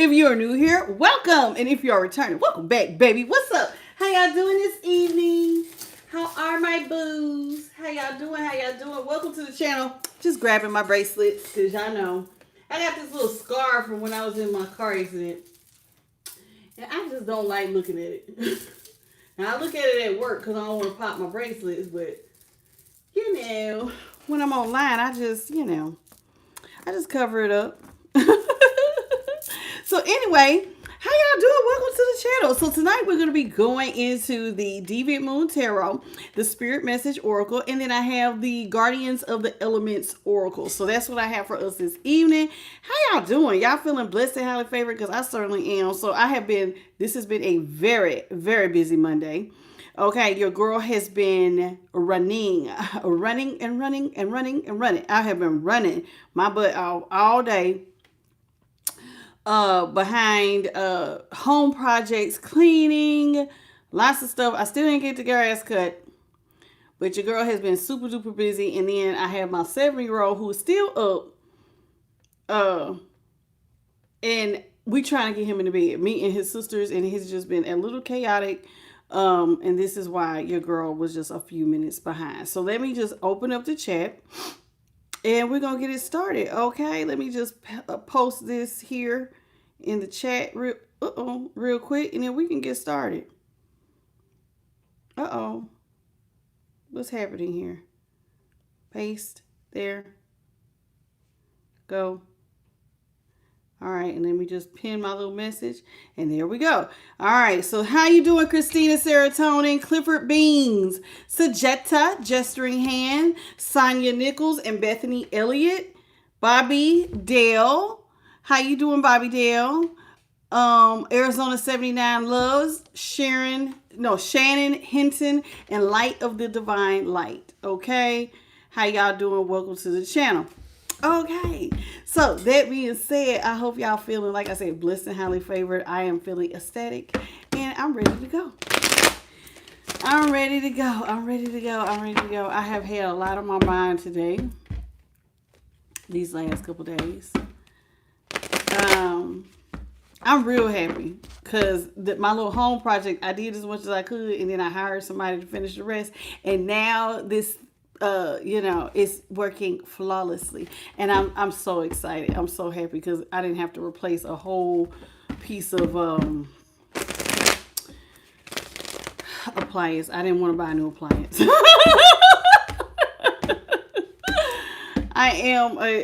If you're new here, welcome. And if you are returning, welcome back, baby. What's up? How y'all doing this evening? How are my boos? How y'all doing? How y'all doing? Welcome to the channel. Just grabbing my bracelets because y'all know I got this little scar from when I was in my car accident. And I just don't like looking at it. Now, I look at it at work because I don't want to pop my bracelets. But, you know, when I'm online, I just cover it up. So anyway, how y'all doing? Welcome to the channel. So tonight we're going to be going into the Deviant Moon Tarot, the Spirit Message Oracle, and then I have the Guardians of the Elements Oracle. So that's what I have for us this evening. How y'all doing? Y'all feeling blessed and highly favored? Because I certainly am. So this has been a very, very busy Monday. Okay, your girl has been running. I have been running my butt off all day behind home projects, cleaning, lots of stuff. I still didn't get the grass cut, but your girl has been super duper busy. And then I have my 7-year-old who is still up, and we trying to get him in the bed. Me and his sisters, and it's just been a little chaotic. And this is why your girl was just a few minutes behind. So let me just open up the chat and we're going to get it started. Okay. Let me just post this here in the chat real quick, and then we can get started. What's happening here? Paste there. Go. All right, and let me just pin my little message, and there we go. All right, so how you doing, Christina Serotonin, Clifford Beans, Sajetta, Gesturing Hand, Sonia Nichols, and Bethany Elliott, Bobby Dale. How you doing, Bobby Dale? Arizona 79 Loves, Shannon Hinton, and Light of the Divine Light. Okay, how y'all doing? Welcome to the channel. Okay, so that being said, I hope y'all feeling, like I said, blessed and highly favored. I am feeling ecstatic, and I'm ready to go. I'm ready to go. I have had a lot on my mind today, these last couple days. I'm real happy because my little home project, I did as much as I could, and then I hired somebody to finish the rest, and now this it's working flawlessly, and I'm so excited. I'm so happy because I didn't have to replace a whole piece of appliance. I didn't want to buy a new appliance.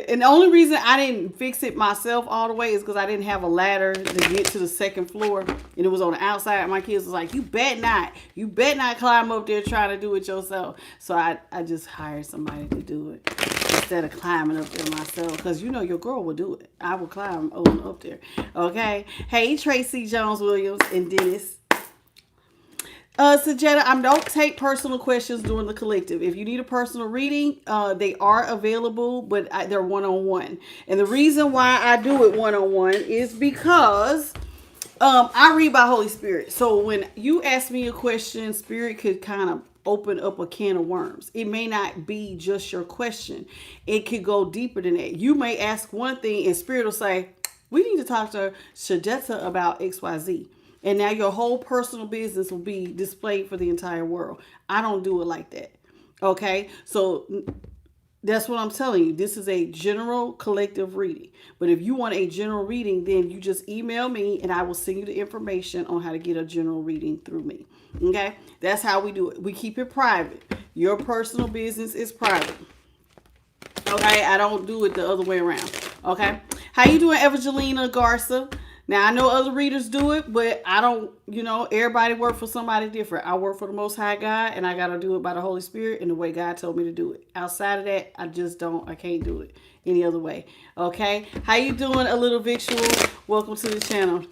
And the only reason I didn't fix it myself all the way is because I didn't have a ladder to get to the second floor, and it was on the outside. My kids was like, you bet not climb up there trying to do it yourself. So I just hired somebody to do it instead of climbing up there myself, because your girl will do it. I will climb on up there. Okay. Hey, Tracy Jones Williams and Dennis. Sajetta, I don't take personal questions during the collective. If you need a personal reading, they are available, but they're one-on-one. And the reason why I do it one-on-one is because I read by Holy Spirit. So when you ask me a question, Spirit could kind of open up a can of worms. It may not be just your question. It could go deeper than that. You may ask one thing and Spirit will say, we need to talk to Sajetta about XYZ. And now your whole personal business will be displayed for the entire world. I don't do it like that. Okay? So that's what I'm telling you. This is a general collective reading. But if you want a general reading, then you just email me and I will send you the information on how to get a general reading through me. Okay? That's how we do it. We keep it private. Your personal business is private. Okay? I don't do it the other way around. Okay? How you doing, Evangelina Garza? Now, I know other readers do it, but I don't, everybody work for somebody different. I work for the Most High God, and I got to do it by the Holy Spirit and the way God told me to do it. Outside of that, I can't do it any other way. Okay? How you doing, a little victual? Welcome to the channel.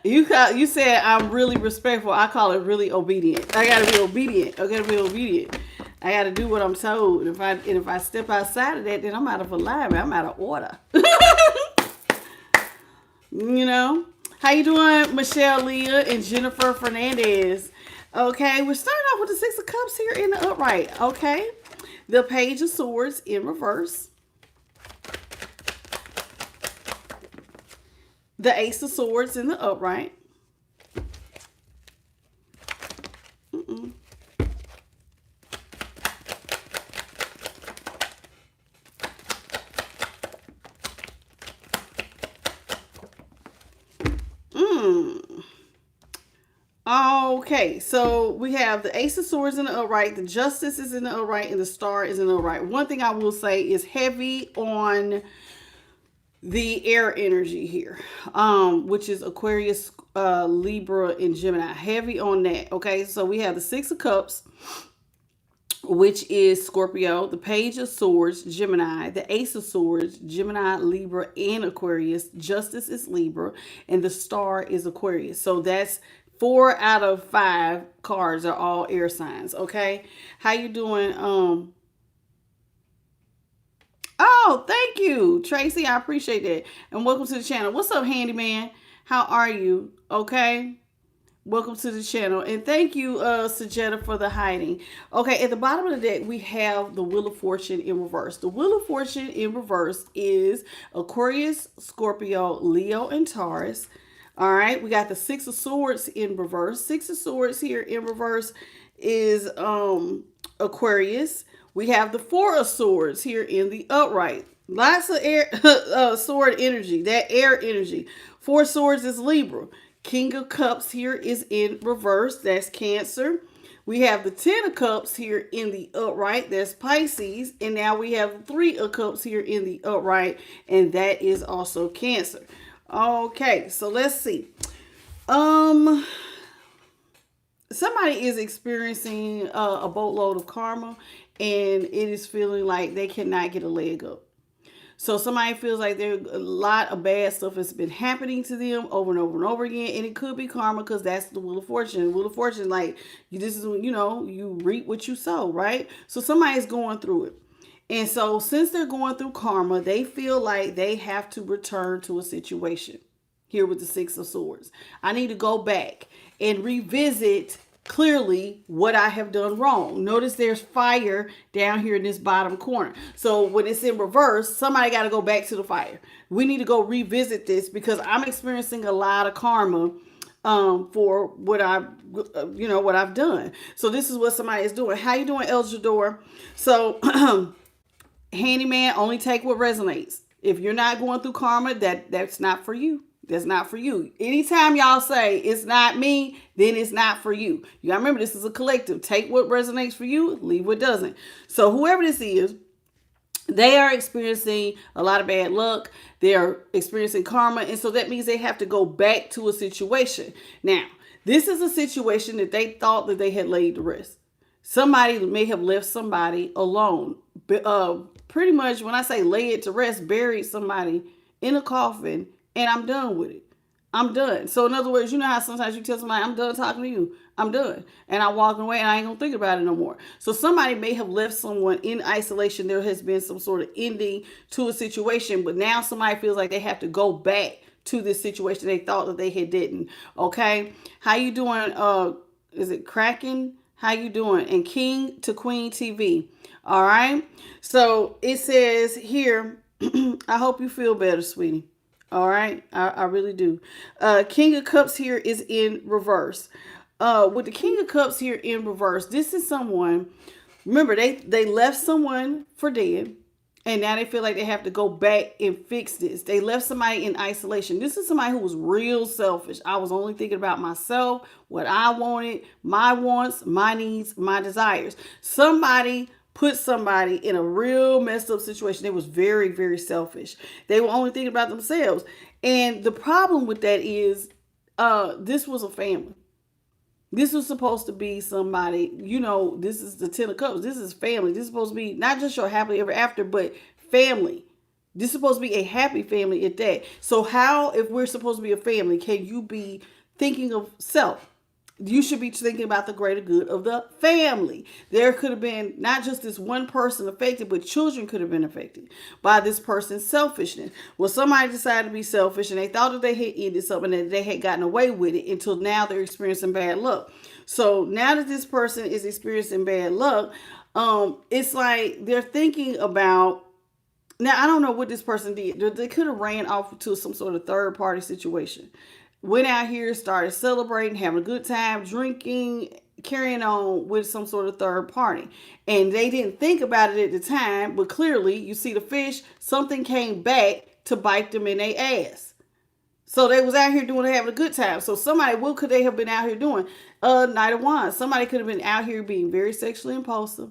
You said I'm really respectful. I call it really obedient. I got to be obedient. I got to do what I'm told. If I step outside of that, then I'm out of alignment. I'm out of order. How you doing, Michelle Leah and Jennifer Fernandez? Okay, we're starting off with the 6 of Cups here in the upright. Okay, the Page of Swords in reverse. the Ace of Swords in the upright. Mm-mm. Mm. Okay, so we have the Ace of Swords in the upright, the Justice is in the upright, and the Star is in the upright. One thing I will say is heavy on the air energy here, which is Aquarius, Libra, and Gemini. Heavy on that. Okay, so we have the Six of Cups, which is Scorpio, the Page of Swords, Gemini, the Ace of Swords, Gemini, Libra, and Aquarius. Justice is Libra, and the Star is Aquarius. So that's 4 out of 5 cards are all air signs. Okay, how you doing? Oh, thank you, Tracy. I appreciate that, and welcome to the channel. What's up, handyman? How are you? Okay. Welcome to the channel. And thank you, Sajetta, for the hiding. Okay, at the bottom of the deck, we have the Wheel of Fortune in reverse. The Wheel of Fortune in reverse is Aquarius, Scorpio, Leo, and Taurus. All right, we got the Six of Swords in reverse. Six of Swords here in reverse is Aquarius. We have the Four of Swords here in the upright. Lots of air, sword energy, that air energy. Four Swords is Libra. King of Cups here is in reverse. That's Cancer. We have the Ten of Cups here in the upright. That's Pisces. And now we have Three of Cups here in the upright. And that is also Cancer. Okay, so let's see. Somebody is experiencing a boatload of karma. And it is feeling like they cannot get a leg up. So somebody feels like there's a lot of bad stuff has been happening to them over and over and over again. And it could be karma because that's the Wheel of Fortune. The Wheel of Fortune, like, this is, you reap what you sow, right? So somebody's going through it. And so since they're going through karma, they feel like they have to return to a situation here with the Six of Swords. I need to go back and revisit clearly what I have done wrong. Notice there's fire down here in this bottom corner. So when it's in reverse, somebody got to go back to the fire. We need to go revisit this because I'm experiencing a lot of karma for what I've done. So this is what somebody is doing. How you doing, El Jador? So handyman, only take what resonates. If you're not going through karma, that's not for you. That's not for you. Anytime y'all say it's not me, then it's not for you. You gotta remember, this is a collective. Take what resonates for you, leave what doesn't. So whoever this is, they are experiencing a lot of bad luck. They are experiencing karma. And so that means they have to go back to a situation. Now, this is a situation that they thought that they had laid to rest. Somebody may have left somebody alone. Pretty much when I say lay it to rest, buried somebody in a coffin, and I'm done with it. I'm done. So in other words, you know how sometimes you tell somebody, I'm done talking to you. I'm done. And I'm walking away and I ain't going to think about it no more. So somebody may have left someone in isolation. There has been some sort of ending to a situation. But now somebody feels like they have to go back to this situation they thought that they had didn't. Okay. How you doing? Is it Kraken? How you doing? And King to Queen TV. All right. So it says here, I hope you feel better, sweetie. All right. I really do. King of Cups here is in reverse. With the King of Cups here in reverse, this is someone, remember, they left someone for dead. And now they feel like they have to go back and fix this. They left somebody in isolation. This is somebody who was real selfish. I was only thinking about myself, what I wanted, my wants, my needs, my desires. Somebody put somebody in a real messed up situation. They was very, very selfish. They were only thinking about themselves. And the problem with that is this was a family. This was supposed to be somebody, this is the Ten of Cups. This is family. This is supposed to be not just your happily ever after, but family. This is supposed to be a happy family at that. So how, if we're supposed to be a family, can you be thinking of self? You should be thinking about the greater good of the family. There could have been not just this one person affected, but children could have been affected by this person's selfishness. Well, somebody decided to be selfish and they thought that they had ended something and they had gotten away with it until now they're experiencing bad luck. So now that this person is experiencing bad luck, it's like they're thinking about Now, I don't know what this person did. They could have ran off to some sort of third party situation. Went out here, started celebrating, having a good time, drinking, carrying on with some sort of third party. And they didn't think about it at the time, but clearly, you see the fish, something came back to bite them in their ass. So they was out here doing having a good time. So somebody, what could they have been out here doing? Knight of Wands. Somebody could have been out here being very sexually impulsive,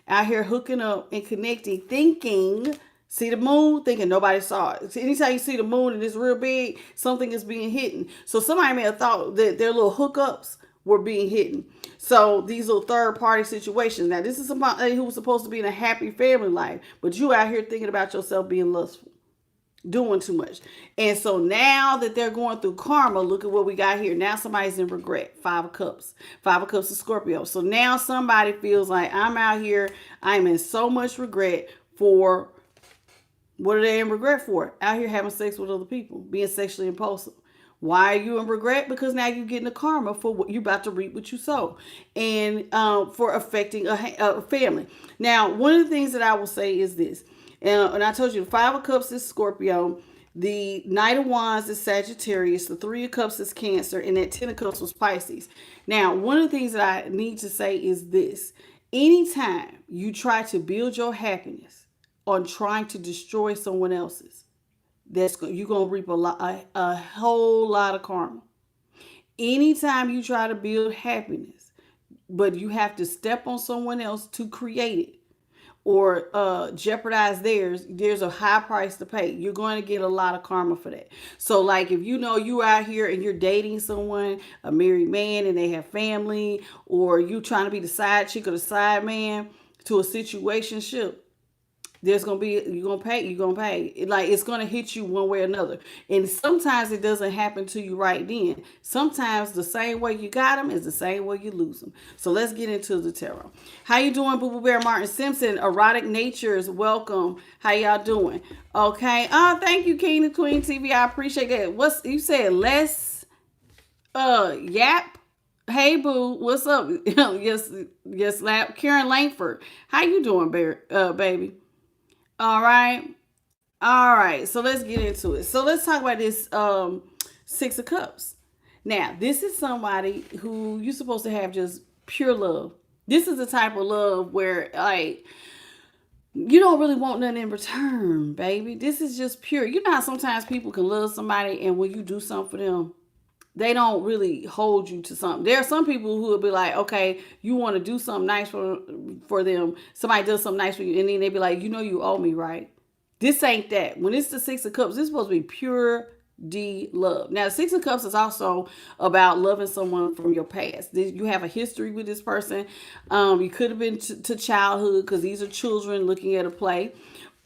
out here hooking up and connecting, thinking, see the moon, thinking nobody saw it. Anytime you see the moon and it's real big, something is being hidden. So somebody may have thought that their little hookups were being hidden. So these little third party situations. Now, this is somebody who was supposed to be in a happy family life, but you out here thinking about yourself being lustful, doing too much. And so now that they're going through karma, look at what we got here. Now somebody's in regret. 5 of Cups. 5 of Cups is Scorpio. So now somebody feels like, I'm out here, I'm in so much regret for, what are they in regret for? Out here having sex with other people, being sexually impulsive. Why are you in regret? Because now you're getting the karma for what you're about to reap what you sow, and for affecting a family. Now, one of the things that I will say is this, and I told you the 5 of Cups is Scorpio, the Knight of Wands is Sagittarius, the 3 of Cups is Cancer, and that 10 of Cups was Pisces. Now, one of the things that I need to say is this: anytime you try to build your happiness on trying to destroy someone else's, you're gonna reap a whole lot of karma. Anytime you try to build happiness, but you have to step on someone else to create it, or jeopardize theirs, there's a high price to pay. You're going to get a lot of karma for that. So like if you know you out here and you're dating someone, a married man, and they have family, or you trying to be the side chick or the side man to a situationship, there's gonna be, you're gonna pay. Like, it's gonna hit you one way or another. And sometimes it doesn't happen to you right then. Sometimes the same way you got them is the same way you lose them. So let's get into the tarot. How you doing, Boo Boo Bear? Martin Simpson, Erotic Natures, welcome. How y'all doing? Okay. Oh, thank you, King and Queen TV. I appreciate that. What's you said? Less yap. Hey boo, what's up? yes, lap. Karen Langford. How you doing, baby? All right. All right. So let's get into it. So let's talk about this 6 of Cups. Now, this is somebody who you're supposed to have just pure love. This is the type of love where, like, you don't really want nothing in return, baby. This is just pure. You know how sometimes people can love somebody, and when you do something for them, they don't really hold you to something. There are some people who will be like, okay, you want to do something nice for them. Somebody does something nice for you, and then they be like, you know you owe me, right? This ain't that. When it's the 6 of Cups, this is supposed to be pure D love. Now, the 6 of Cups is also about loving someone from your past. You have a history with this person. You could have been to childhood, because these are children looking at a play.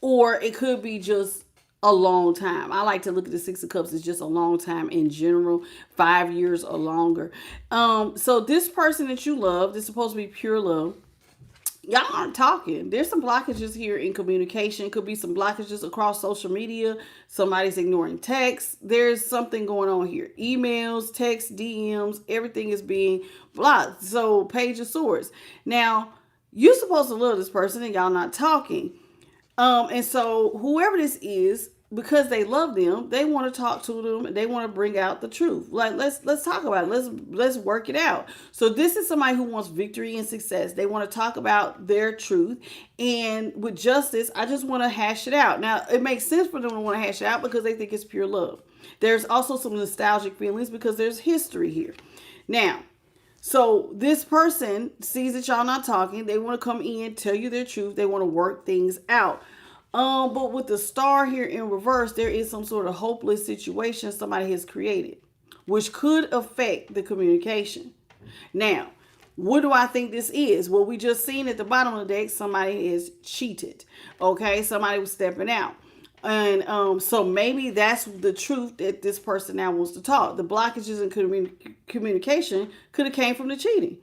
Or it could be just a long time. I like to look at the 6 of Cups as just a long time in general, 5 years or longer. So this person that you love, this is supposed to be pure love. Y'all aren't talking. There's some blockages here in communication. Could be some blockages across social media. Somebody's ignoring texts. There's something going on here. Emails, texts, DMs, everything is being blocked. So Page of Swords. Now, you're supposed to love this person and y'all not talking. And so whoever this is, because they love them, they want to talk to them, and they want to bring out the truth. Like, let's talk about it. Let's work it out. So this is somebody who wants victory and success. They want to talk about their truth, and with justice, I just want to hash it out. Now, it makes sense for them to want to hash it out because they think it's pure love. There's also some nostalgic feelings because there's history here. Now, so this person sees that y'all not talking. They want to come in, tell you their truth. They want to work things out. But with the star here in reverse, there is some sort of hopeless situation somebody has created, which could affect the communication. Now, what do I think this is? Well, we just seen at the bottom of the deck, somebody is cheated. Okay, somebody was stepping out. And so maybe that's the truth that this person now wants to talk. The blockages in communication could have came from the cheating.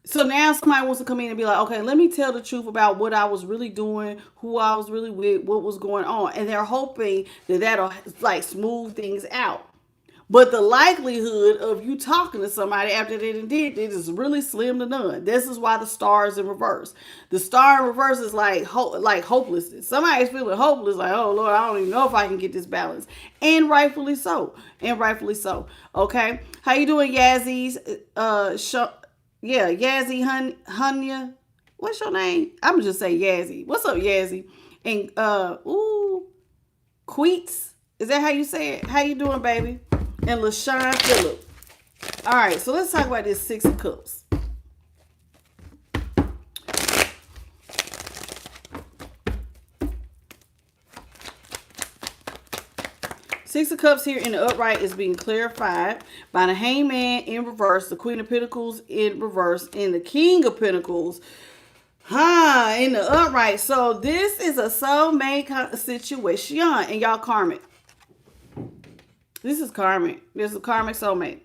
So now somebody wants to come in and be like, okay, let me tell the truth about what I was really doing, who I was really with, what was going on. And they're hoping that that'll like smooth things out. But the likelihood of you talking to somebody after they did it is really slim to none. This is why the star is in reverse. The star in reverse is like hopelessness. Somebody's feeling hopeless, like, oh Lord, I don't even know if I can get this balance. And rightfully so. And rightfully so. Okay. How you doing, Yazzy's? Yazzie Hunya. What's your name? I'm just say Yazzie. What's up, Yazzie? And Queets. Is that how you say it? How you doing, baby? And LaShawn Phillip. All right, so let's talk about this Six of Cups. Six of Cups here in the upright is being clarified by the Hangman in reverse, the Queen of Pentacles in reverse, and the King of Pentacles in the upright. So this is a soulmate kind of situation, and y'all karmic. This is karmic. This is a karmic soulmate.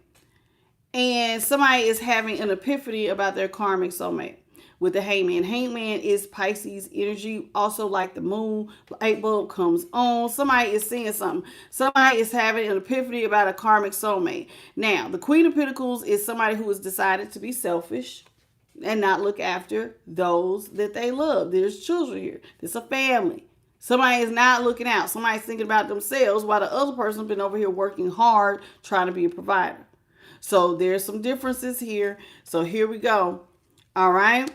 And somebody is having an epiphany about their karmic soulmate with the Hangman. Hangman is Pisces energy, also like the moon. Light bulb comes on. Somebody is seeing something. Somebody is having an epiphany about a karmic soulmate. Now, the Queen of Pentacles is somebody who has decided to be selfish and not look after those that they love. There's children here. There's a family. Somebody is not looking out. Somebody's thinking about themselves while the other person's been over here working hard trying to be a provider. So there's some differences here. So here we go. All right.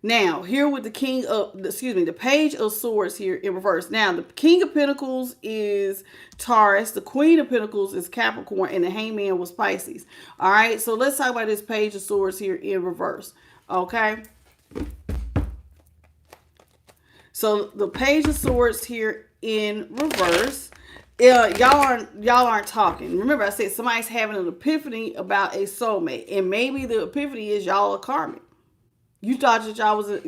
Now, here with the the Page of Swords here in reverse. Now, the King of Pentacles is Taurus. The Queen of Pentacles is Capricorn. And the Hangman was Pisces. All right. So let's talk about this Page of Swords here in reverse. Okay. So the Page of Swords here in reverse, y'all aren't talking. Remember, I said somebody's having an epiphany about a soulmate, and maybe the epiphany is y'all are karmic. You thought that y'all was,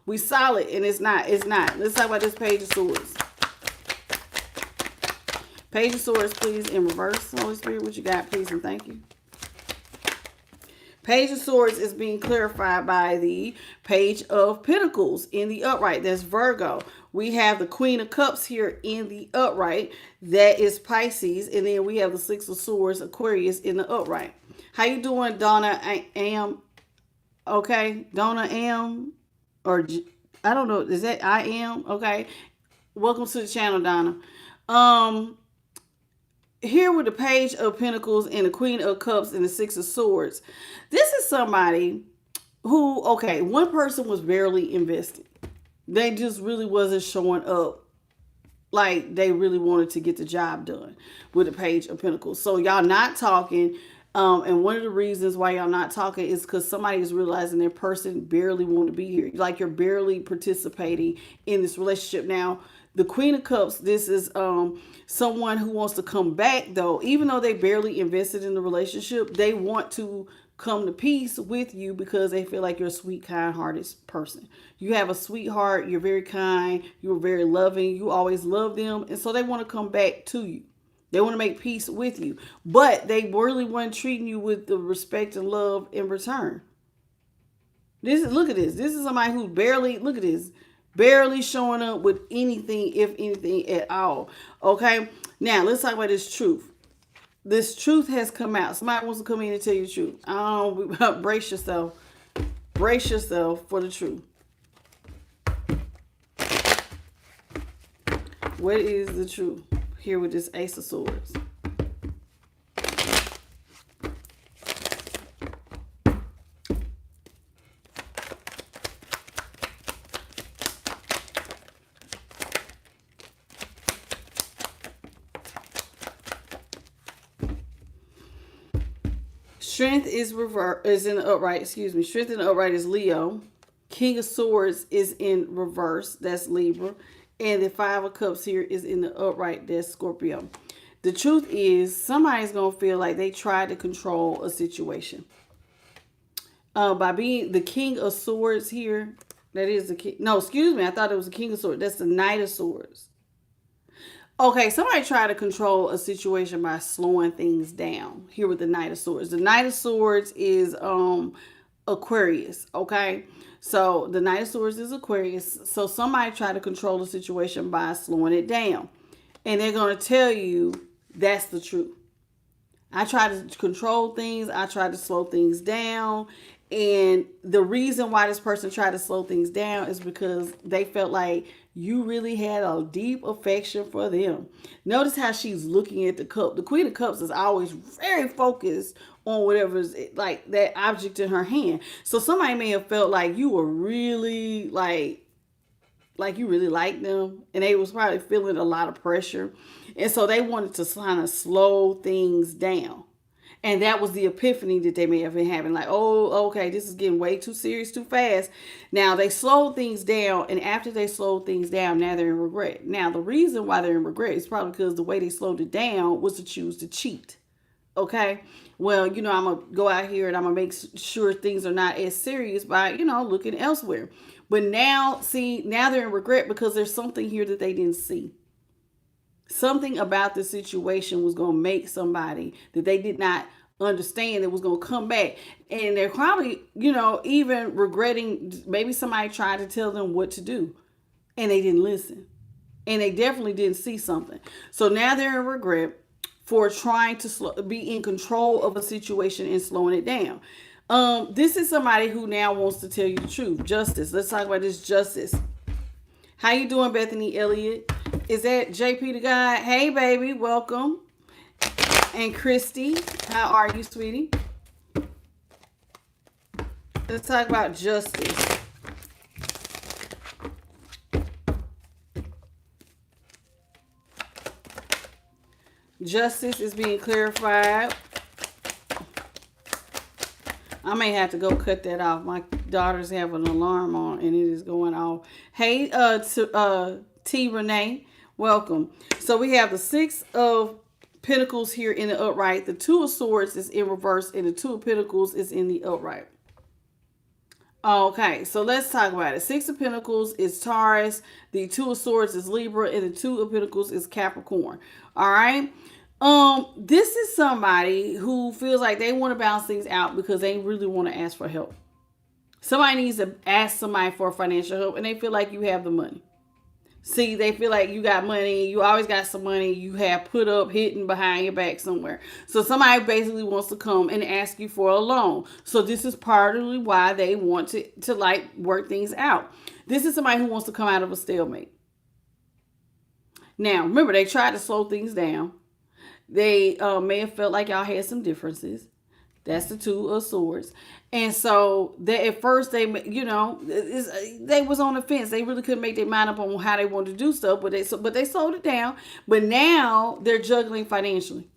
we solid, and it's not. It's not. Let's talk about this Page of Swords. Page of Swords, please, in reverse. Holy Spirit, what you got, please, and thank you. Page of Swords is being clarified by the Page of Pentacles in the upright. That's Virgo. We have the Queen of Cups here in the upright. That is Pisces. And then we have the Six of Swords, Aquarius, in the upright. How you doing, Donna? I am. Okay. Donna am. Or I don't know. Is that I am? Okay. Welcome to the channel, Donna. Here with the Page of Pentacles and the Queen of Cups and the Six of Swords. This is somebody who, okay, one person was barely invested. They just really wasn't showing up like they really wanted to get the job done with the Page of Pentacles. So y'all not talking. And one of the reasons why y'all not talking is because somebody is realizing their person barely want to be here. Like you're barely participating in this relationship. Now, the Queen of Cups, this is someone who wants to come back, though. Even though they barely invested in the relationship, they want to come to peace with you because they feel like you're a sweet, kind-hearted person. You have a sweetheart. You're very kind. You're very loving. You always love them. And so they want to come back to you. They want to make peace with you. But they really weren't treating you with the respect and love in return. Look at this. This is somebody who barely, look at this. Barely showing up with anything, if anything at all. Okay. Now let's talk about this truth. This truth has come out. Somebody wants to come in and tell you the truth. Brace yourself. Brace yourself for the truth. What is the truth here with this Ace of Swords? Strength is in the upright. Excuse me. Strength in the upright is Leo. King of Swords is in reverse. That's Libra. And the Five of Cups here is in the upright. That's Scorpio. The truth is somebody's going to feel like they tried to control a situation. By being the King of Swords here. That is the king. No, excuse me. I thought it was the King of Swords. That's the Knight of Swords. Okay, somebody tried to control a situation by slowing things down here with the Knight of Swords. The Knight of Swords is Aquarius, okay? So the Knight of Swords is Aquarius. So somebody tried to control the situation by slowing it down. And they're going to tell you that's the truth. I try to control things. I try to slow things down. And the reason why this person tried to slow things down is because they felt like you really had a deep affection for them. Notice how she's looking at the cup. The Queen of Cups is always very focused on whatever's like that object in her hand. So somebody may have felt like you were really like you really liked them, and they was probably feeling a lot of pressure, and so they wanted to kind of slow things down. And that was the epiphany that they may have been having, like, oh, okay, this is getting way too serious too fast. Now they slowed things down, and after they slowed things down, now they're in regret. Now the reason why they're in regret is probably because the way they slowed it down was to choose to cheat. Okay, well, I'm gonna go out here and I'm gonna make sure things are not as serious by looking elsewhere. But now, see, now they're in regret because there's something here that they didn't see. Something about the situation was going to make somebody that they did not understand that was going to come back. And they're probably, even regretting maybe somebody tried to tell them what to do and they didn't listen. And they definitely didn't see something. So now they're in regret for trying to be in control of a situation and slowing it down. This is somebody who now wants to tell you the truth. Justice. Let's talk about this justice. How you doing, Bethany Elliott? Is that JP the guy? Hey, baby. Welcome. And Christy. How are you, sweetie? Let's talk about justice. Justice is being clarified. I may have to go cut that off. My daughters have an alarm on and it is going off. Hey, T. Renee, welcome. So we have the 6 of Pentacles here in the upright. The 2 of Swords is in reverse and the 2 of Pentacles is in the upright. Okay, so let's talk about it. 6 of Pentacles is Taurus. The 2 of Swords is Libra and the 2 of Pentacles is Capricorn. All right. This is somebody who feels like they want to balance things out because they really want to ask for help. Somebody needs to ask somebody for financial help and they feel like you have the money. See, they feel like you got money. You always got some money you have put up, hidden behind your back somewhere. So somebody basically wants to come and ask you for a loan. So this is partly why they want to like work things out. This is somebody who wants to come out of a stalemate. Now, remember, they tried to slow things down. They may have felt like y'all had some differences. That's the 2 of Swords. And so at first they was on the fence. They really couldn't make their mind up on how they wanted to do stuff, but they slowed it down. But now they're juggling financially.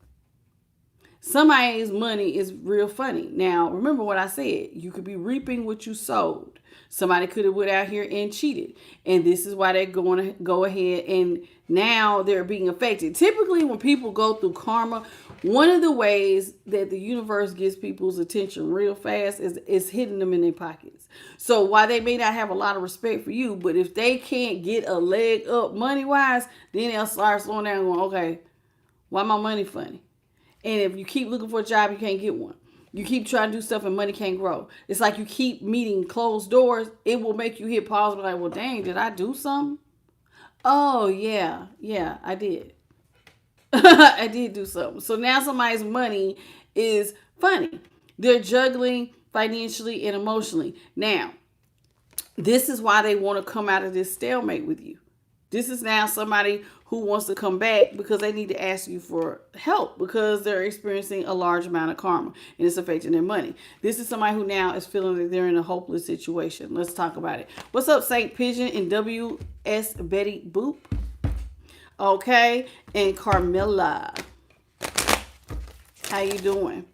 Somebody's money is real funny. Now, remember what I said. You could be reaping what you sowed. Somebody could have went out here and cheated. And this is why they're going to go ahead and now they're being affected. Typically, when people go through karma, one of the ways that the universe gets people's attention real fast is hitting them in their pockets. So while they may not have a lot of respect for you, but if they can't get a leg up money-wise, then they'll start slowing down and going, okay, why my money funny? And if you keep looking for a job, you can't get one. You keep trying to do stuff and money can't grow. It's like you keep meeting closed doors. It will make you hit pause and be like, well, dang, did I do something? Oh, yeah, I did. I did do something. So now somebody's money is funny. They're juggling financially and emotionally. Now, this is why they want to come out of this stalemate with you. This is now somebody who wants to come back because they need to ask you for help because they're experiencing a large amount of karma and it's affecting their money. This is somebody who now is feeling that they're in a hopeless situation. Let's talk about it. What's up, St. Pigeon and W.S. Betty Boop? Okay, and Carmilla. How you doing?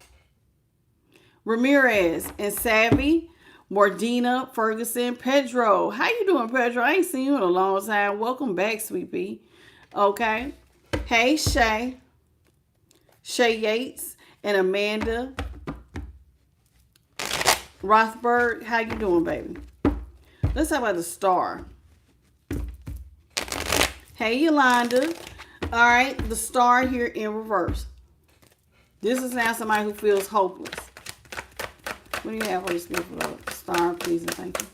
Ramirez and Savvy. Mordina, Ferguson, Pedro. How you doing, Pedro? I ain't seen you in a long time. Welcome back, sweet pea. Okay. Hey, Shay. Shay Yates and Amanda Rothberg. How you doing, baby? Let's talk about the star. Hey, Yolanda. All right. The star here in reverse. This is now somebody who feels hopeless. What do you have, Holy Spirit, for the star, please and thank you?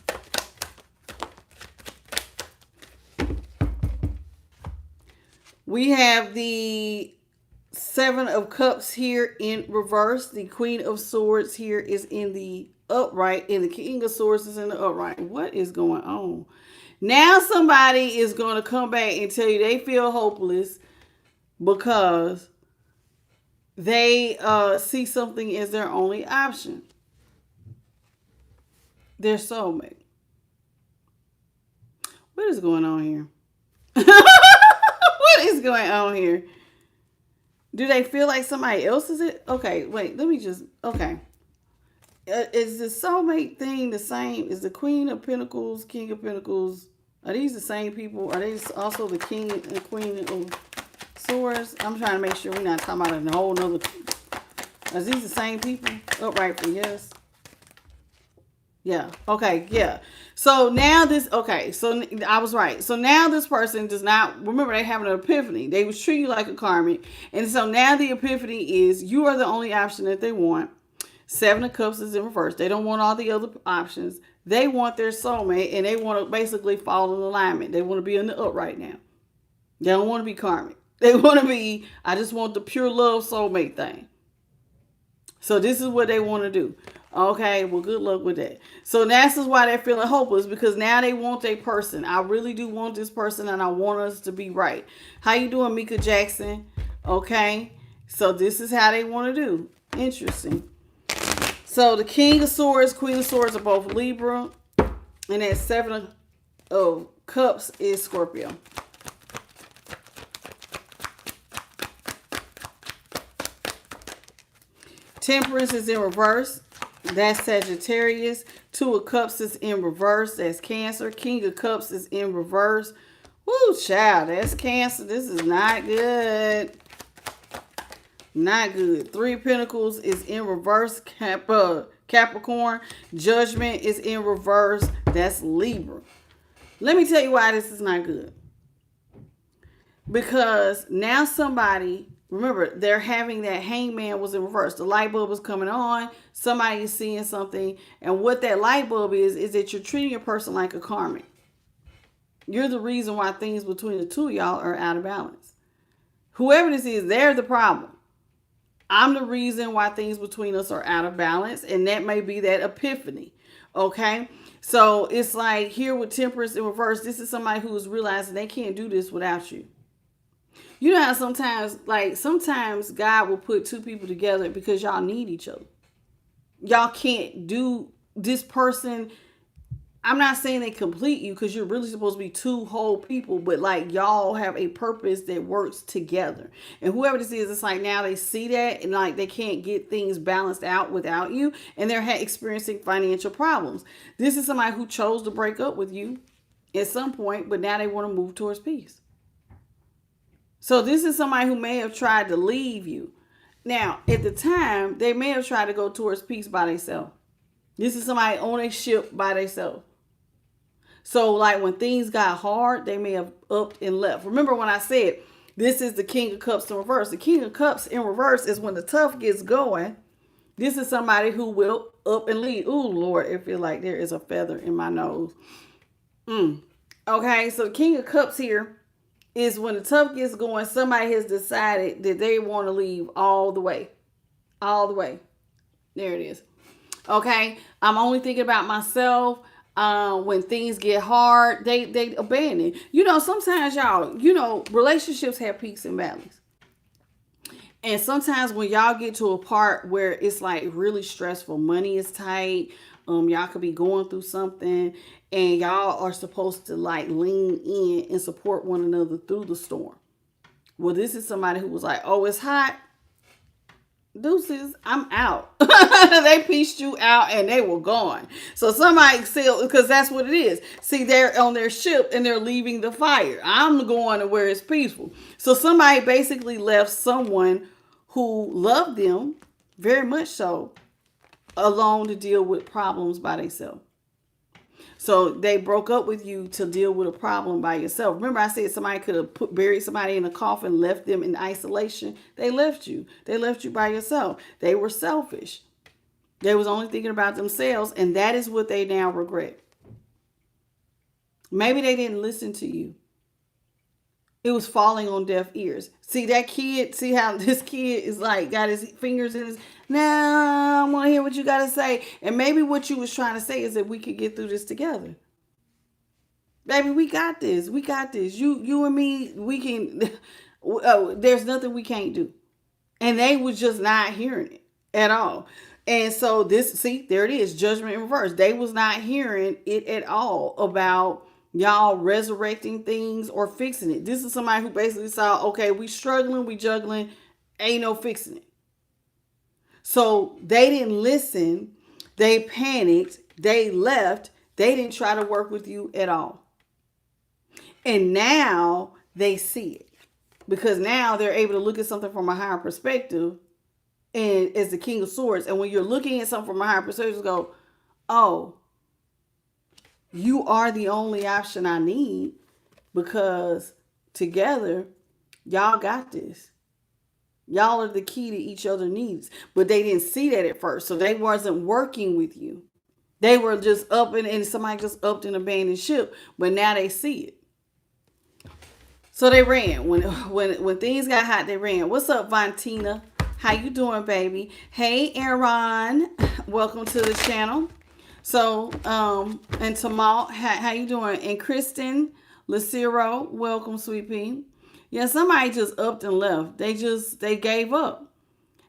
We have the Seven of Cups here in reverse. The Queen of Swords here is in the upright, and the King of Swords is in the upright. What is going on? Now somebody is going to come back and tell you they feel hopeless because they see something as their only option. Their soulmate. What is going on here? What is going on here? Do they feel like somebody else is it? Okay, wait, let me just, okay. Is the soulmate thing the same? Is the Queen of Pentacles, King of Pentacles, are these the same people? Are they also the King and Queen of Swords? I'm trying to make sure we're not talking about a whole nother. Are these the same people? Upright for yes. Yeah. Okay. Yeah. So now this, okay. So I was right. So now this person does not, remember they have an epiphany. They was treat you like a karmic. And so now the epiphany is you are the only option that they want. Seven of Cups is in reverse. They don't want all the other options. They want their soulmate and they want to basically fall in alignment. They want to be in the upright now. They don't want to be karmic. They want to be, I just want the pure love soulmate thing. So this is what they want to do. Okay, well, good luck with that. So this is why they're feeling hopeless, because now they want a person. I really do want this person, and I want us to be right. How you doing, Mika Jackson? Okay, so this is how they want to do. Interesting. So the King of Swords, Queen of Swords are both Libra, and that Seven of Cups is Scorpio. Temperance is in reverse. That's Sagittarius. Two of Cups is in reverse. That's Cancer. King of Cups is in reverse. Woo, child. That's Cancer. This is not good. Not good. Three of Pentacles is in reverse. Capricorn. Judgment is in reverse. That's Libra. Let me tell you why this is not good. Because now somebody... Remember, they're having that hangman was in reverse. The light bulb is coming on. Somebody is seeing something. And what that light bulb is that you're treating a person like a karmic. You're the reason why things between the two of y'all are out of balance. Whoever this is, they're the problem. I'm the reason why things between us are out of balance. And that may be that epiphany. Okay? So it's like here with Temperance in reverse, this is somebody who is realizing they can't do this without you. You know how sometimes God will put two people together because y'all need each other. Y'all can't do this person. I'm not saying they complete you because you're really supposed to be two whole people, but like y'all have a purpose that works together. And whoever this is, it's like now they see that and like they can't get things balanced out without you, and they're experiencing financial problems. This is somebody who chose to break up with you at some point, but now they want to move towards peace. So this is somebody who may have tried to leave you. Now, at the time, they may have tried to go towards peace by themselves. This is somebody on a ship by themselves. So like when things got hard, they may have upped and left. Remember when I said this is the King of Cups in reverse. The King of Cups in reverse is when the tough gets going. This is somebody who will up and leave. Ooh, Lord, it feels like there is a feather in my nose. Okay, so the King of Cups here is when the tough gets going, somebody has decided that they want to leave all the way. All the way. There it is. Okay. I'm only thinking about myself. When things get hard, they abandon. You know, sometimes y'all, relationships have peaks and valleys. And sometimes when y'all get to a part where it's like really stressful, money is tight, y'all could be going through something and y'all are supposed to like lean in and support one another through the storm. Well, this is somebody who was like, oh, it's hot. Deuces, I'm out. They pieced you out and they were gone. So somebody said, because that's what it is. See, they're on their ship and they're leaving the fire. I'm going to where it's peaceful. So somebody basically left someone who loved them very much so alone to deal with problems by themselves. So they broke up with you to deal with a problem by yourself. Remember I said somebody could have buried somebody in a coffin, left them in isolation. They left you. They left you by yourself. They were selfish. They was only thinking about themselves, and that is what they now regret. Maybe they didn't listen to you. It was falling on deaf ears. See that kid, see how this kid is like got his fingers in his, now I want to hear what you got to say. And maybe what you was trying to say is that we could get through this together. Baby, we got this. We got this. You and me, we can oh, there's nothing we can't do. And they was just not hearing it at all. And so this, see, there it is, judgment in reverse. They was not hearing it at all about y'all resurrecting things or fixing it. This is somebody who basically saw, okay, we struggling, we juggling, ain't no fixing it. So they didn't listen, they panicked, they left, they didn't try to work with you at all. And now they see it. Because now they're able to look at something from a higher perspective and as the King of Swords. And when you're looking at something from a higher perspective, go, oh, you are the only option I need, because together, y'all got this. Y'all are the key to each other's needs. But they didn't see that at first. So they wasn't working with you. They were just up and somebody just upped and abandoned ship. But now they see it. So they ran. When things got hot, they ran. What's up, Vontina? How you doing, baby? Hey, Aaron. Welcome to the channel. So, and Tamal, how you doing? And Kristen Lucero, welcome, sweet pea. Yeah, somebody just upped and left. They gave up.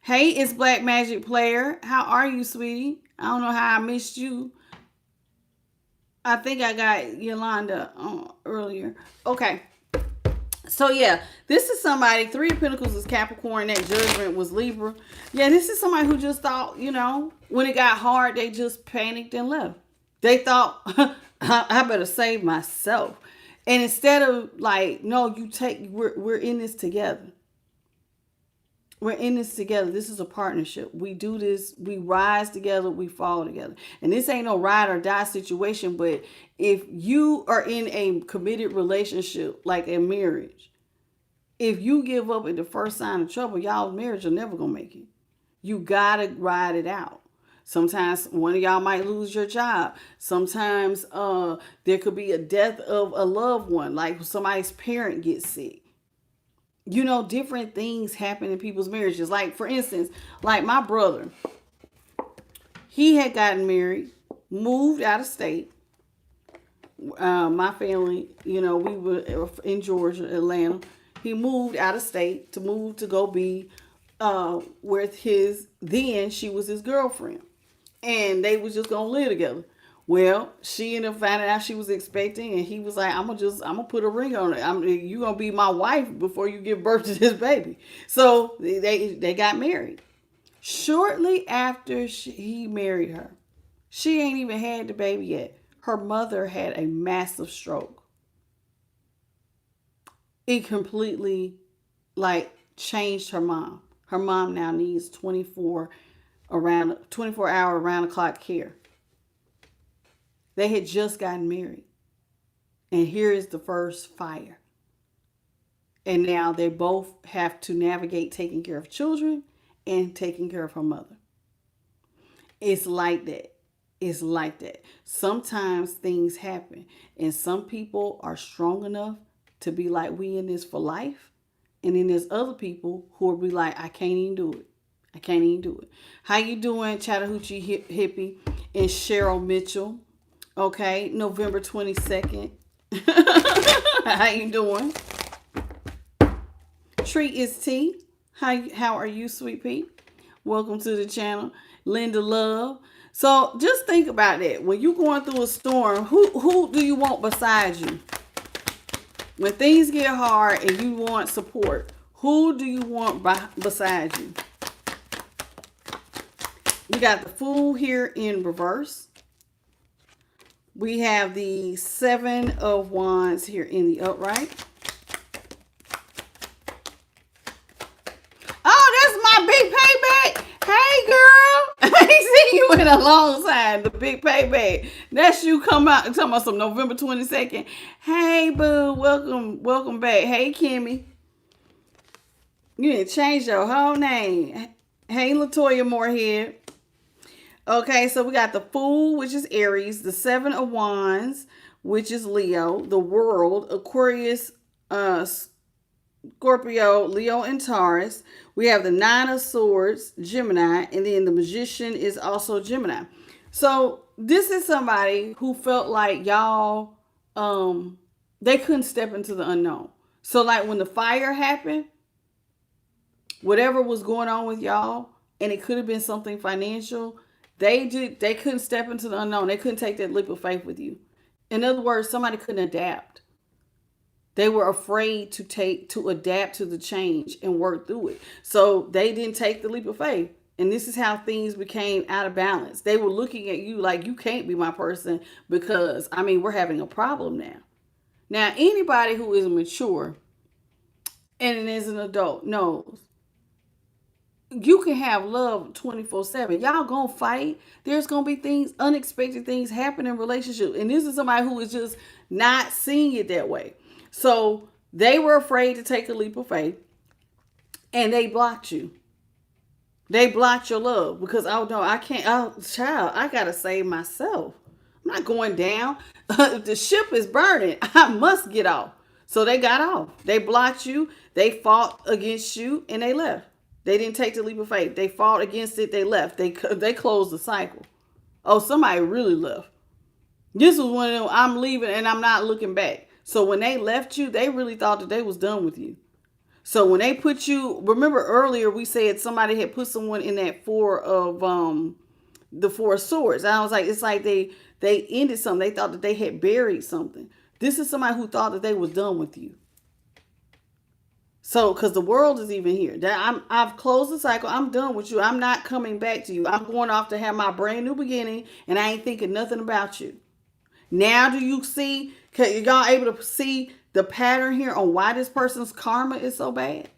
Hey, it's Black Magic Player. How are you, sweetie? I don't know how I missed you. I think I got Yolanda earlier. Okay. So yeah, this is somebody, Three of Pentacles is Capricorn, that Judgment was Libra. Yeah, this is somebody who just thought, when it got hard, they just panicked and left. They thought, I better save myself. And instead of like, no, we're in this together. We're in this together. This is a partnership. We do this. We rise together. We fall together. And this ain't no ride or die situation. But if you are in a committed relationship, like a marriage, if you give up at the first sign of trouble, y'all's marriage are never going to make it. You got to ride it out. Sometimes one of y'all might lose your job. Sometimes there could be a death of a loved one, like somebody's parent gets sick. Different things happen in people's marriages. Like, for instance, like my brother, he had gotten married, moved out of state. My family, we were in Georgia, Atlanta. He moved out of state to go be with she was his girlfriend. And they was just going to live together. Well, she ended up finding out she was expecting, and he was like, I'm gonna put a ring on it. You're gonna be my wife before you give birth to this baby. So they got married. Shortly after he married her, she ain't even had the baby yet. Her mother had a massive stroke. It completely changed her mom. Her mom now needs 24 hour around the clock care. They had just gotten married. And here is the first fire. And now they both have to navigate taking care of children and taking care of her mother. It's like that. It's like that. Sometimes things happen. And some people are strong enough to be like, we in this for life. And then there's other people who will be like, I can't even do it. I can't even do it. How you doing, Chattahoochee Hippie and Cheryl Mitchell? Okay, November 22nd. How you doing? Treat is Tea. How are you, sweet pea? Welcome to the channel. Linda Love. So just think about that. When you're going through a storm, who do you want beside you? When things get hard and you want support, who do you want beside you? We got the Fool here in reverse. We have the Seven of Wands here in the upright. Oh, that's my big payback. Hey, girl. I ain't seen you in a long time. The big payback. That's you come out and talking about some November 22nd. Hey, boo. Welcome back. Hey, Kimmy. You didn't change your whole name. Hey, Latoya Moorhead. Okay, so we got the Fool, which is Aries, the Seven of Wands, which is Leo, the World, Aquarius, Scorpio, Leo, and Taurus. We have the Nine of Swords, Gemini, and then the Magician is also Gemini. So this is somebody who felt like y'all, they couldn't step into the unknown. So like when the fire happened, whatever was going on with y'all, and it could have been something financial, they couldn't step into the unknown. They couldn't take that leap of faith with you. In other words, somebody couldn't adapt. They were afraid to adapt to the change and work through it. So they didn't take the leap of faith. And this is how things became out of balance. They were looking at you like you can't be my person because we're having a problem now. Now, anybody who is mature and is an adult knows you can have love 24/7. Y'all gonna fight. There's gonna be things, unexpected things happen in relationships. And this is somebody who is just not seeing it that way. So they were afraid to take a leap of faith and they blocked you. They blocked your love because, oh no, I can't. Oh, child, I gotta save myself. I'm not going down. If the ship is burning, I must get off. So they got off. They blocked you. They fought against you and they left. They didn't take the leap of faith. They fought against it. They left. They closed the cycle. Oh, somebody really left. This was one of them, I'm leaving and I'm not looking back. So when they left you, they really thought that they was done with you. So when they put you, remember earlier we said somebody had put someone in that the Four of Swords. And I was like, it's like they ended something. They thought that they had buried something. This is somebody who thought that they was done with you. So, because the world is even here. I've closed the cycle. I'm done with you. I'm not coming back to you. I'm going off to have my brand new beginning, and I ain't thinking nothing about you. Now, do you see? Y'all able to see the pattern here on why this person's karma is so bad?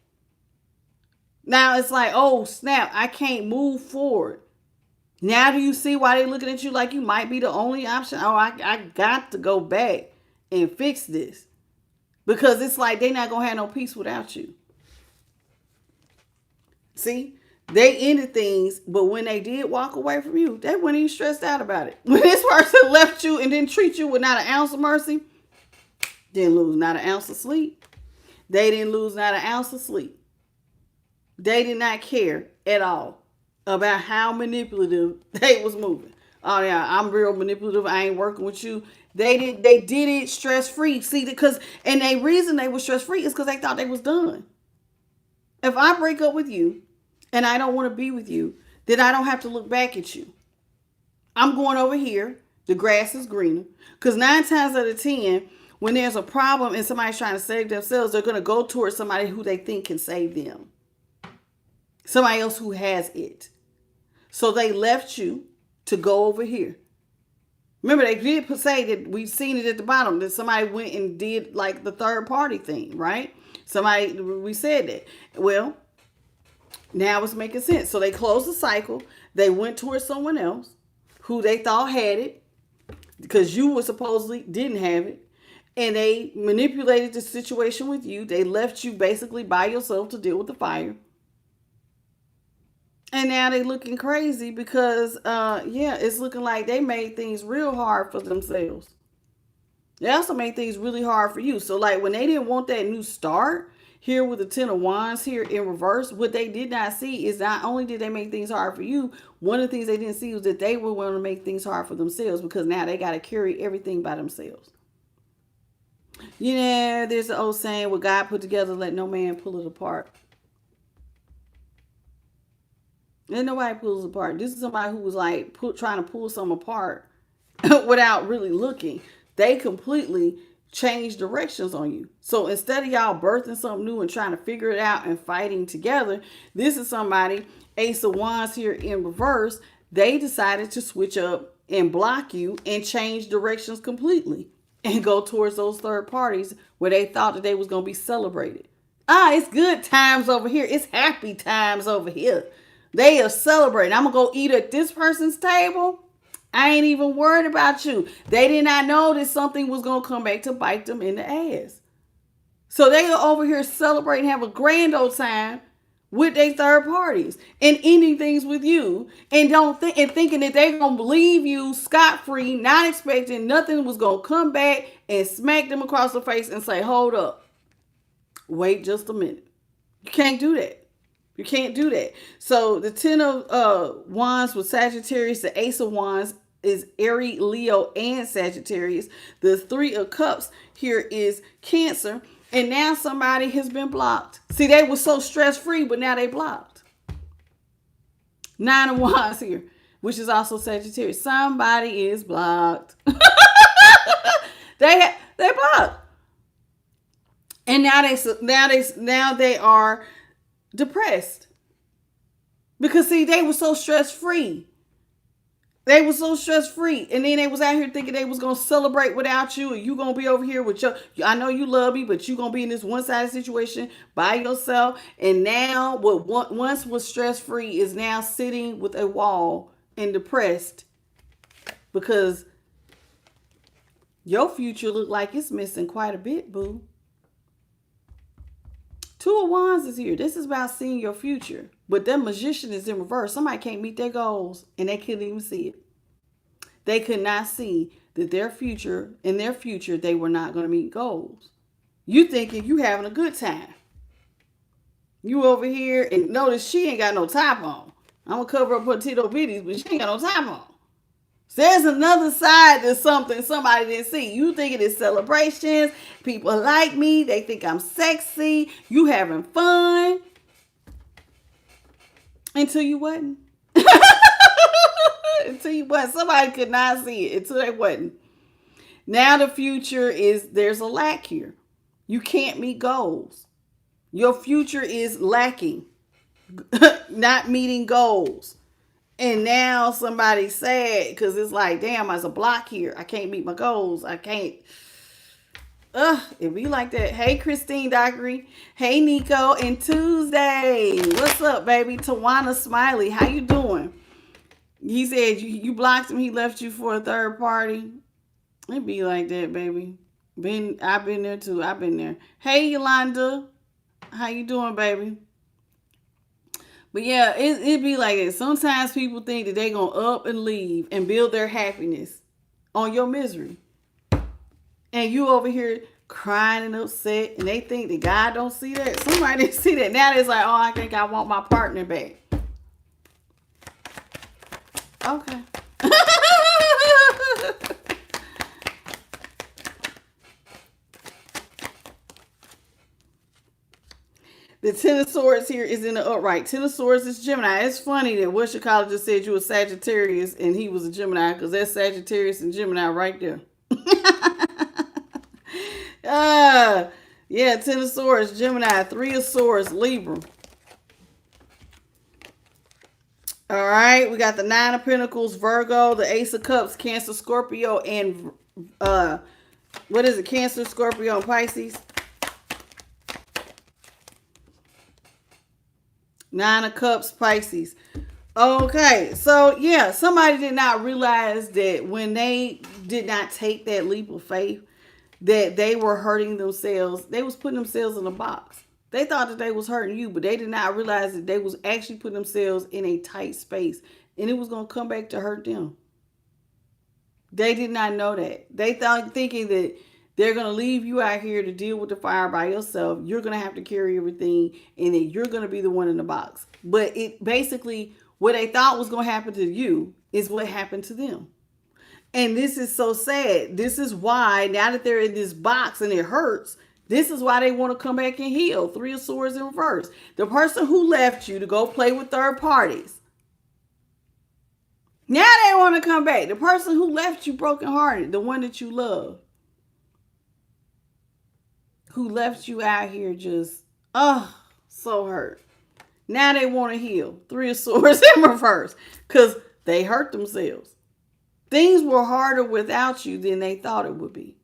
Now it's like, oh snap, I can't move forward. Now do you see why they're looking at you like you might be the only option? Oh, I got to go back and fix this. Because it's like they're not going to have no peace without you. See? They ended things, but when they did walk away from you, they weren't even stressed out about it. When this person left you and didn't treat you with not an ounce of mercy, didn't lose not an ounce of sleep. They didn't lose not an ounce of sleep. They did not care at all about how manipulative they was moving. Oh yeah, I'm real manipulative. I ain't working with you. They did it stress free. See, and the reason they were stress free is because they thought they was done. If I break up with you and I don't want to be with you, then I don't have to look back at you. I'm going over here. The grass is greener. Because 9 times out of 10, when there's a problem and somebody's trying to save themselves, they're going to go towards somebody who they think can save them. Somebody else who has it. So they left you to go over here. Remember, they did say that we've seen it at the bottom, that somebody went and did like the third party thing, right? We said that. Well, now it's making sense. So they closed the cycle. They went towards someone else who they thought had it because you were supposedly didn't have it. And they manipulated the situation with you. They left you basically by yourself to deal with the fire. And now they looking crazy because, it's looking like they made things real hard for themselves. They also made things really hard for you. So, like, when they didn't want that new start here with the 10 of Wands here in reverse, what they did not see is not only did they make things hard for you, one of the things they didn't see was that they were willing to make things hard for themselves because now they got to carry everything by themselves. You know, there's the old saying, what God put together, let no man pull it apart. And nobody pulls apart. This is somebody who was like trying to pull something apart without really looking. They completely changed directions on you. So instead of y'all birthing something new and trying to figure it out and fighting together, this is somebody, Ace of Wands here in reverse, they decided to switch up and block you and change directions completely and go towards those third parties where they thought that they was going to be celebrated. It's good times over here. It's happy times over here. They are celebrating. I'm going to go eat at this person's table. I ain't even worried about you. They did not know that something was going to come back to bite them in the ass. So they are over here celebrating, have a grand old time with their third parties and ending things with you and thinking that they're going to leave you scot-free, not expecting nothing was going to come back and smack them across the face and say, hold up. Wait just a minute. You can't do that. You can't do that. So the 10 of wands with Sagittarius, the ace of wands is Aries, Leo, and Sagittarius. The 3 of cups here is Cancer. And now somebody has been blocked. See, they were so stress-free, but now they blocked. 9 of wands here, which is also Sagittarius. Somebody is blocked. they blocked. And now they are depressed. Because see, they were so stress-free. They were so stress-free. And then they was out here thinking they was going to celebrate without you. And you going to be over here with I know you love me, but you going to be in this one-sided situation by yourself. And now what once was stress-free is now sitting with a wall and depressed. Because your future look like it's missing quite a bit, boo. 2 of wands is here. This is about seeing your future. But that magician is in reverse. Somebody can't meet their goals and they couldn't even see it. They could not see that in their future, they were not going to meet goals. You thinking you having a good time. You over here and notice she ain't got no top on. I'm going to cover up her Tito bitties, but she ain't got no top on. So there's another side to something somebody didn't see. You thinking it's celebrations. People like me. They think I'm sexy. You having fun. Until you wasn't. Until you wasn't. Somebody could not see it until they wasn't. Now the future is, there's a lack here. You can't meet goals. Your future is lacking. Not meeting goals. And now somebody's sad because it's like, damn, there's a block here. I can't meet my goals. I can't. It be like that. Hey, Christine Dockery. Hey, Nico. And Tuesday. What's up, baby? Tawana Smiley. How you doing? He said you blocked him. He left you for a third party. It be like that, baby. I've been there too. I've been there. Hey, Yolanda. How you doing, baby? But yeah, it be like it. Sometimes people think that they gonna up and leave and build their happiness on your misery. And you over here crying and upset, and they think that God don't see that. Somebody didn't see that. Now it's like, oh, I think I want my partner back. Okay. The 10 of Swords here is in the upright. 10 of Swords is Gemini. It's funny that What You Call It just said you were Sagittarius and he was a Gemini, because that's Sagittarius and Gemini right there. Yeah, 10 of Swords, Gemini. 3 of Swords, Libra. All right, we got the 9 of Pentacles, Virgo, the Ace of Cups, Cancer, Scorpio, and what is it? Cancer, Scorpio, and Pisces. 9 of Cups, Pisces. Okay, so yeah, somebody did not realize that when they did not take that leap of faith, that they were hurting themselves. They was putting themselves in a box. They thought that they was hurting you, but they did not realize that they was actually putting themselves in a tight space, and it was going to come back to hurt them. They did not know that. They thought, thinking that they're going to leave you out here to deal with the fire by yourself. You're going to have to carry everything, and then you're going to be the one in the box. But it basically, what they thought was going to happen to you is what happened to them. And this is so sad. This is why, now that they're in this box and it hurts, this is why they want to come back and heal. 3 of Swords in reverse. The person who left you to go play with third parties, now they want to come back. The person who left you brokenhearted, the one that you love, who left you out here just, so hurt. Now they want to heal. 3 of Swords in reverse, because they hurt themselves. Things were harder without you than they thought it would be.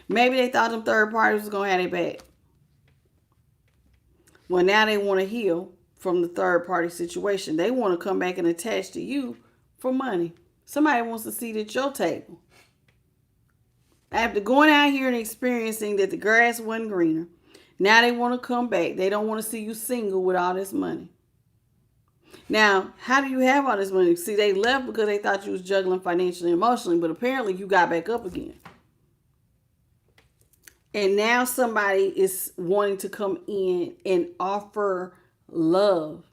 Maybe they thought them third parties was going to have their back. Well, now they want to heal from the third party situation. They want to come back and attach to you for money. Somebody wants to seat at your table. After going out here and experiencing that the grass wasn't greener, now they want to come back. They don't want to see you single with all this money. Now, how do you have all this money? See, they left because they thought you was juggling financially and emotionally, but apparently you got back up again. And now somebody is wanting to come in and offer love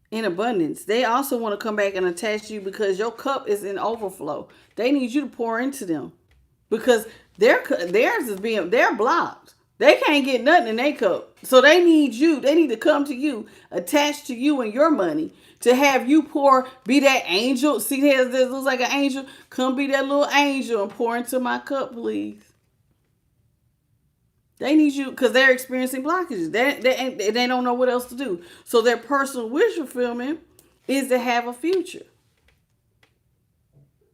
in abundance. They also want to come back and attach you because your cup is in overflow. They need you to pour into them because theirs is they're blocked. They can't get nothing in their cup. So they need you. They need to come to you, attached to you and your money to have you pour, be that angel. See, this looks like an angel. Come be that little angel and pour into my cup, please. They need you because they're experiencing blockages. They don't know what else to do. So their personal wish fulfillment is to have a future.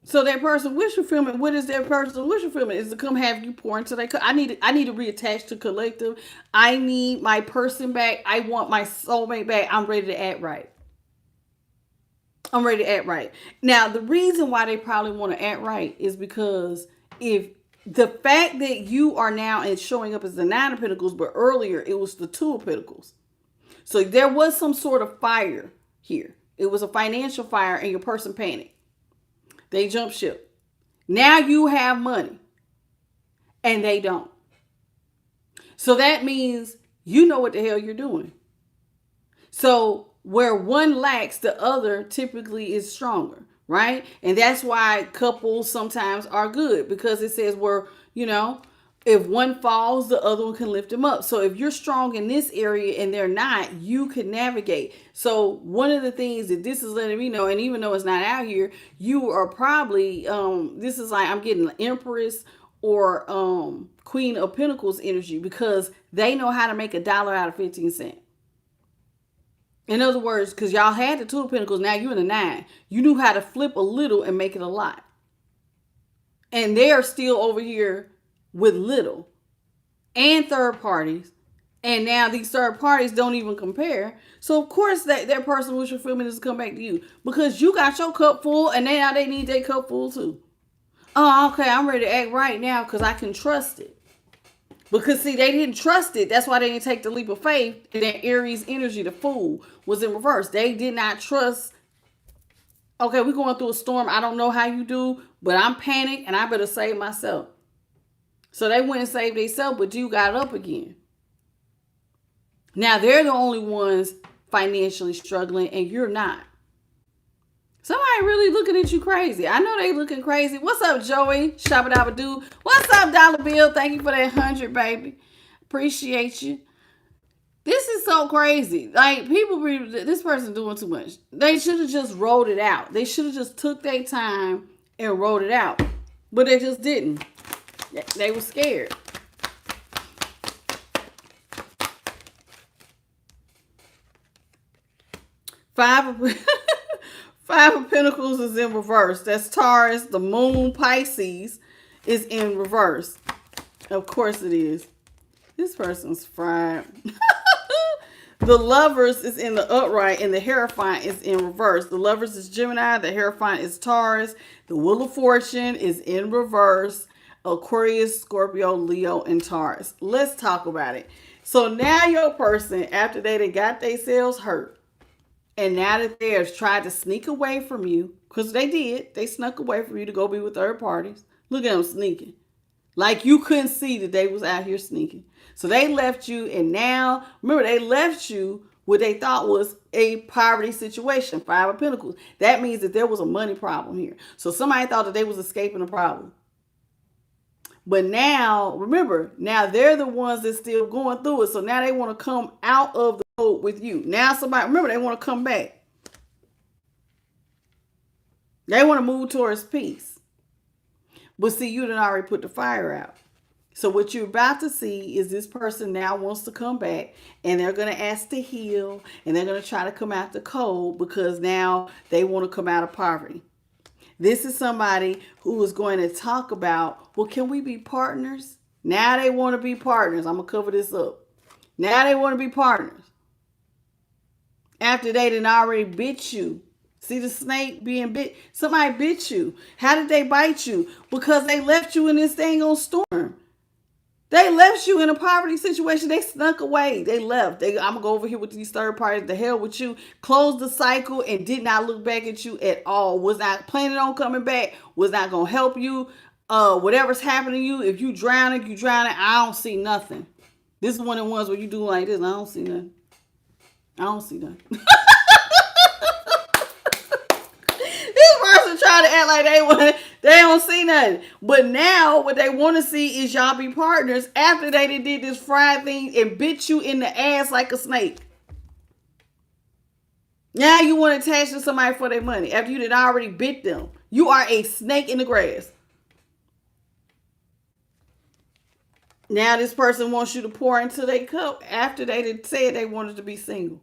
So their personal wish fulfillment, what is their personal wish fulfillment? Is to come have you pour into their cup. I need to reattach to collective. I need my person back. I want my soulmate back. I'm ready to act right. I'm ready to act right. Now, the reason why they probably want to act right is because if the fact that you are now and showing up as the Nine of Pentacles, but earlier it was the Two of Pentacles. So there was some sort of fire here. It was a financial fire and your person panicked. They jump ship. Now you have money and they don't. So that means you know what the hell you're doing. So where one lacks, the other typically is stronger, right? And that's why couples sometimes are good because it says where, if one falls, the other one can lift them up. So if you're strong in this area and they're not, you can navigate. So one of the things that this is letting me know, and even though it's not out here, you are probably, this is like I'm getting Empress or Queen of Pentacles energy because they know how to make $1 out of 15 cents. In other words, because y'all had the Two of Pentacles, now you're in the Nine. You knew how to flip a little and make it a lot. And they're still over here with little and third parties. And now these third parties don't even compare. So, of course, their personal wish fulfillment is to come back to you because you got your cup full and now they need their cup full too. Oh, okay, I'm ready to act right now because I can trust it. Because, see, they didn't trust it. That's why they didn't take the leap of faith. And that Aries energy, the Fool, was in reverse. They did not trust. Okay, we're going through a storm. I don't know how you do, but I'm panicked and I better save myself. So they went and saved themselves, but you got up again. Now they're the only ones financially struggling and you're not. Somebody really looking at you crazy. I know they looking crazy. What's up, Joey? Shabba dabba doo. What's up, Dollar Bill? Thank you for that 100, baby. Appreciate you. This is so crazy. Like, this person doing too much. They should have just rolled it out. They should have just took their time and wrote it out. But they just didn't. They were scared. Five of Pentacles is in reverse. That's Taurus. The Moon, Pisces, is in reverse. Of course it is. This person's fried. The Lovers is in the upright and the Hierophant is in reverse. The Lovers is Gemini. The Hierophant is Taurus. The Wheel of Fortune is in reverse. Aquarius, Scorpio, Leo, and Taurus. Let's talk about it. So now your person, after they done got themselves hurt, and now that they have tried to sneak away from you, because they did, they snuck away from you to go be with third parties. Look at them sneaking. Like you couldn't see that they was out here sneaking. So they left you, and now, remember, they left you what they thought was a poverty situation, Five of Pentacles. That means that there was a money problem here. So somebody thought that they was escaping a problem. But now, remember, now they're the ones that's still going through it. So now they want to come out of the boat with you. Now somebody, remember, they want to come back. They want to move towards peace. But see, you done already put the fire out. So what you're about to see is this person now wants to come back and they're going to ask to heal and they're going to try to come out the cold because now they want to come out of poverty. This is somebody who is going to talk about, well, can we be partners? Now they want to be partners. I'm going to cover this up. Now they want to be partners. After they done already bit you. See the snake being bit? Somebody bit you. How did they bite you? Because they left you in this thing on storm. They left you in a poverty situation. They snuck away. They left. I'm going to go over here with these third parties. The hell with you. Closed the cycle and did not look back at you at all. Was not planning on coming back. Was not going to help you. Whatever's happening to you, if you drowning, you drowning. I don't see nothing. This is one of the ones where you do like this. I don't see nothing. I don't see nothing. This person trying to act like they don't see nothing. But now what they want to see is y'all be partners after they did this fried thing and bit you in the ass like a snake. Now you want to attach to somebody for their money after you did already bit them. You are a snake in the grass. Now this person wants you to pour into their cup after they said they wanted to be single.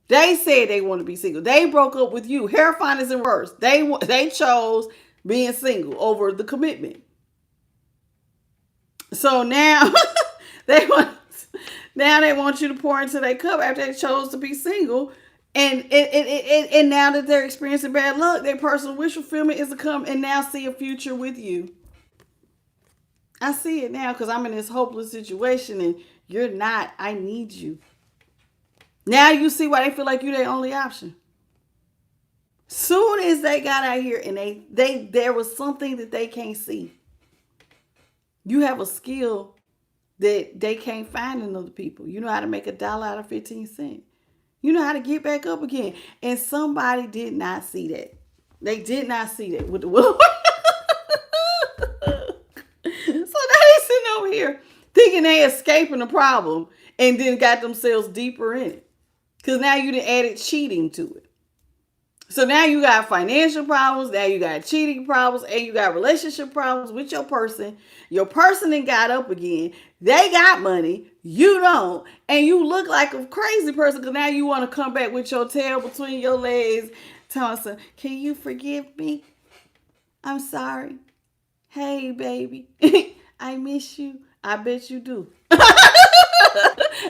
They said they want to be single. They broke up with you. Hierophant is in reverse. They chose being single over the commitment. So now they want you to pour into their cup after they chose to be single. And now that they're experiencing bad luck, their personal wish fulfillment is to come and now see a future with you. I see it now because I'm in this hopeless situation and you're not. I need you. Now you see why they feel like you're their only option. Soon as they got out here and there was something that they can't see. You have a skill that they can't find in other people. You know how to make $1 out of 15 cents. You know how to get back up again. And somebody did not see that. They did not see that with the will. So now they sitting over here thinking they escaping the problem and then got themselves deeper in it. Because now you done added cheating to it. So now you got financial problems, now you got cheating problems, and you got relationship problems with your person. Your person then got up again. They got money, you don't, and you look like a crazy person because now you want to come back with your tail between your legs, telling us, can you forgive me? I'm sorry. Hey, baby, I miss you. I bet you do.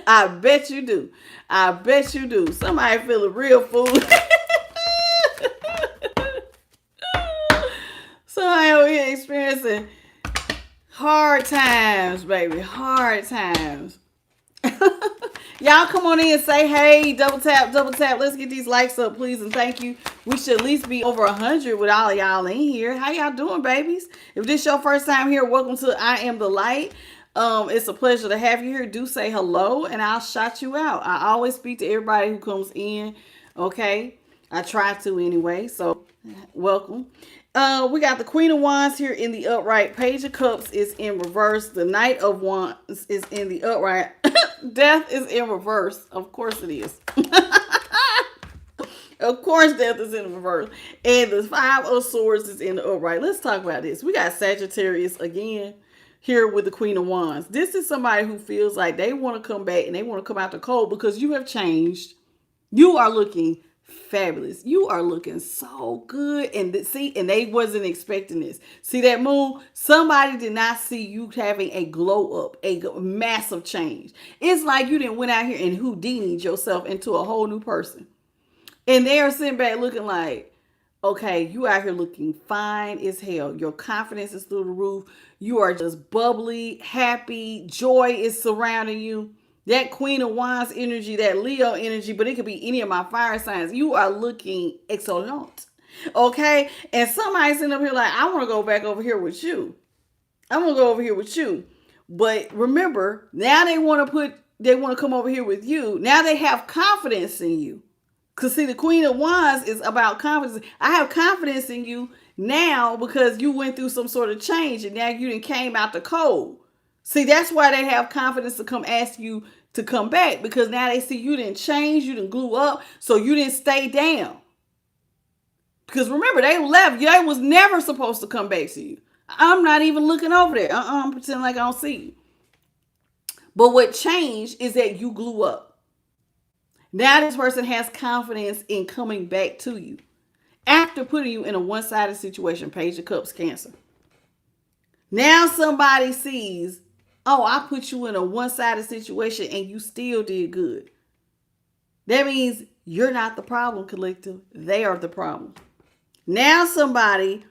I bet you do. I bet you do. Somebody feeling real fool. Somebody over here experiencing hard times, baby. Hard times. Y'all come on in and say, hey, double tap, double tap. Let's get these likes up, please, and thank you. We should at least be over 100 with all of y'all in here. How y'all doing, babies? If this is your first time here, welcome to I Am the Light. It's a pleasure to have you here. Do say hello, and I'll shout you out. I always speak to everybody who comes in, okay? I try to anyway, so welcome. We got the Queen of Wands here in the upright. Page of Cups is in reverse. The Knight of Wands is in the upright. Death is in reverse. Of course it is. Of course Death is in reverse. And the Five of Swords is in the upright. Let's talk about this. We got Sagittarius again here with the Queen of Wands. This is somebody who feels like they want to come back and they want to come out the cold because you have changed. You are looking fabulous. You are looking so good. And they wasn't expecting this. See that moon? Somebody did not see you having a glow up, a massive change. It's like you didn't went out here and Houdini'd yourself into a whole new person. And they are sitting back looking like, okay, you out here looking fine as hell. Your confidence is through the roof. You are just bubbly, happy. Joy is surrounding you. That Queen of Wands energy, that Leo energy, but it could be any of my fire signs. You are looking excellent. Okay? And somebody's sitting up here like, I want to go back over here with you. I want to go over here with you. But remember, now they want to come over here with you. Now they have confidence in you. Because see, the Queen of Wands is about confidence. I have confidence in you now because you went through some sort of change and now you done came out the cold. See, that's why they have confidence to come ask you to come back because now they see you didn't change, you didn't glue up, so you didn't stay down. Because remember, they left. They was never supposed to come back to you. I'm not even looking over there. I'm pretending like I don't see you. But what changed is that you glue up. Now this person has confidence in coming back to you after putting you in a one-sided situation. Page of Cups, Cancer. Now somebody sees, oh, I put you in a one-sided situation and you still did good. That means you're not the problem, collective. They are the problem. Now somebody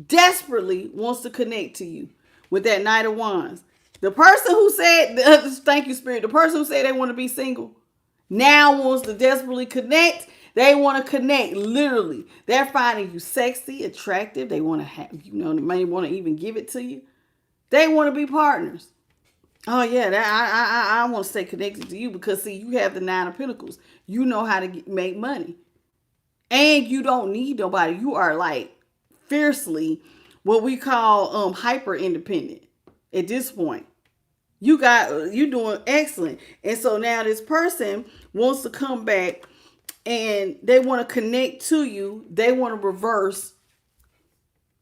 desperately wants to connect to you with that Knight of Wands. The person who said, thank you, Spirit, the person who said they want to be single now wants to desperately connect. They want to connect, literally. They're finding you sexy, attractive. They want to have, they may want to even give it to you. They want to be partners. Oh yeah, I want to stay connected to you because see, you have the 9 of Pentacles. You know how to make money, and you don't need nobody. You are like fiercely what we call hyper independent at this point. You doing excellent, and so now this person wants to come back, and they want to connect to you. They want to reverse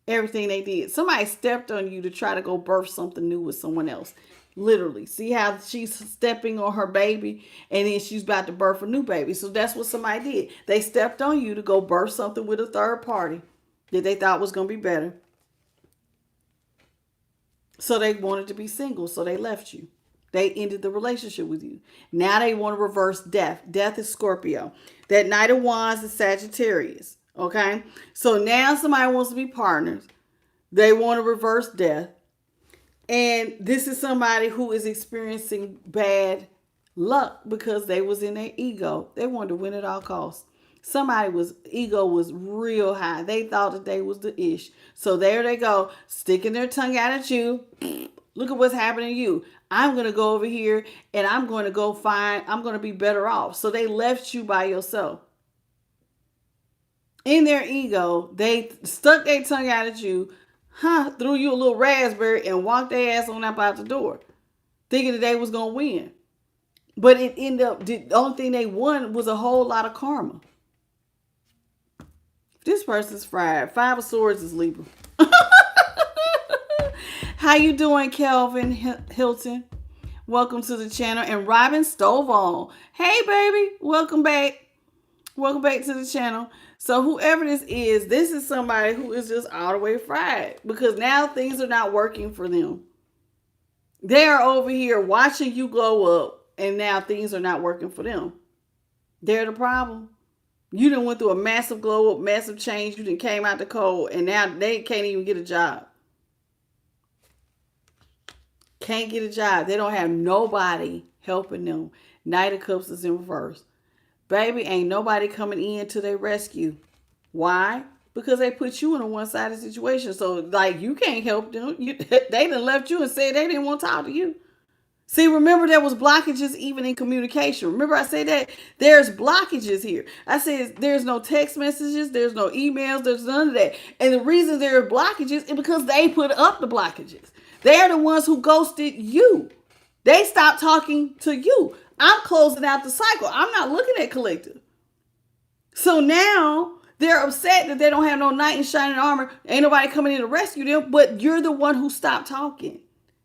everything they did. Somebody stepped on you to try to go birth something new with someone else. Literally. See how she's stepping on her baby and then she's about to birth a new baby. So that's what somebody did. They stepped on you to go birth something with a third party that they thought was going to be better. So they wanted to be single. So they left you. They ended the relationship with you. Now they want to reverse death. Death is Scorpio. That Knight of Wands is Sagittarius. Okay. So now somebody wants to be partners. They want to reverse death. And this is somebody who is experiencing bad luck because they was in their ego. They wanted to win at all costs. Ego was real high. They thought that they was the ish. So there they go, sticking their tongue out at you. Look at what's happening to you. I'm going to go over here and I'm going to be better off. So they left you by yourself. In their ego, they stuck their tongue out at you, threw you a little raspberry and walked their ass on up out the door, thinking that they was going to win. But it ended up, the only thing they won was a whole lot of karma. This person's fried. 5 of Swords is Libra. How you doing, Kelvin Hilton? Welcome to the channel. And Robin Stovall. Hey, baby. Welcome back. Welcome back to the channel. So whoever this is somebody who is just all the way fried because now things are not working for them. They are over here watching you glow up and now things are not working for them. They're the problem. You done went through a massive glow up, massive change. You done came out the cold and now they can't even get a job. Can't get a job. They don't have nobody helping them. Knight of Cups is in reverse. Baby, ain't nobody coming in to their rescue. Why? Because they put you in a one-sided situation. So, like, you can't help them. They done left you and said they didn't want to talk to you. See, remember there was blockages even in communication. Remember I said that? There's blockages here. I said there's no text messages. There's no emails. There's none of that. And the reason there are blockages is because they put up the blockages. They're the ones who ghosted you. They stopped talking to you. I'm closing out the cycle. I'm not looking at collective. So now they're upset that they don't have no knight in shining armor. Ain't nobody coming in to rescue them, but you're the one who stopped talking.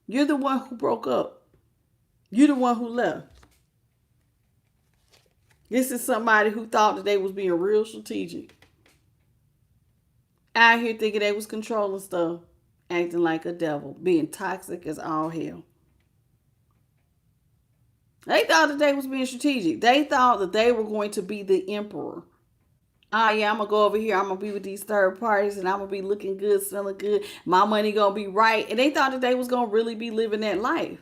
You're the one who broke up. You're the one who left. This is somebody who thought that they was being real strategic. Out here thinking they was controlling stuff, acting like a devil, being toxic as all hell. They thought that they was being strategic. They thought that they were going to be the emperor. Yeah, I'm going to go over here. I'm going to be with these third parties and I'm going to be looking good, smelling good. My money going to be right. And they thought that they was going to really be living that life.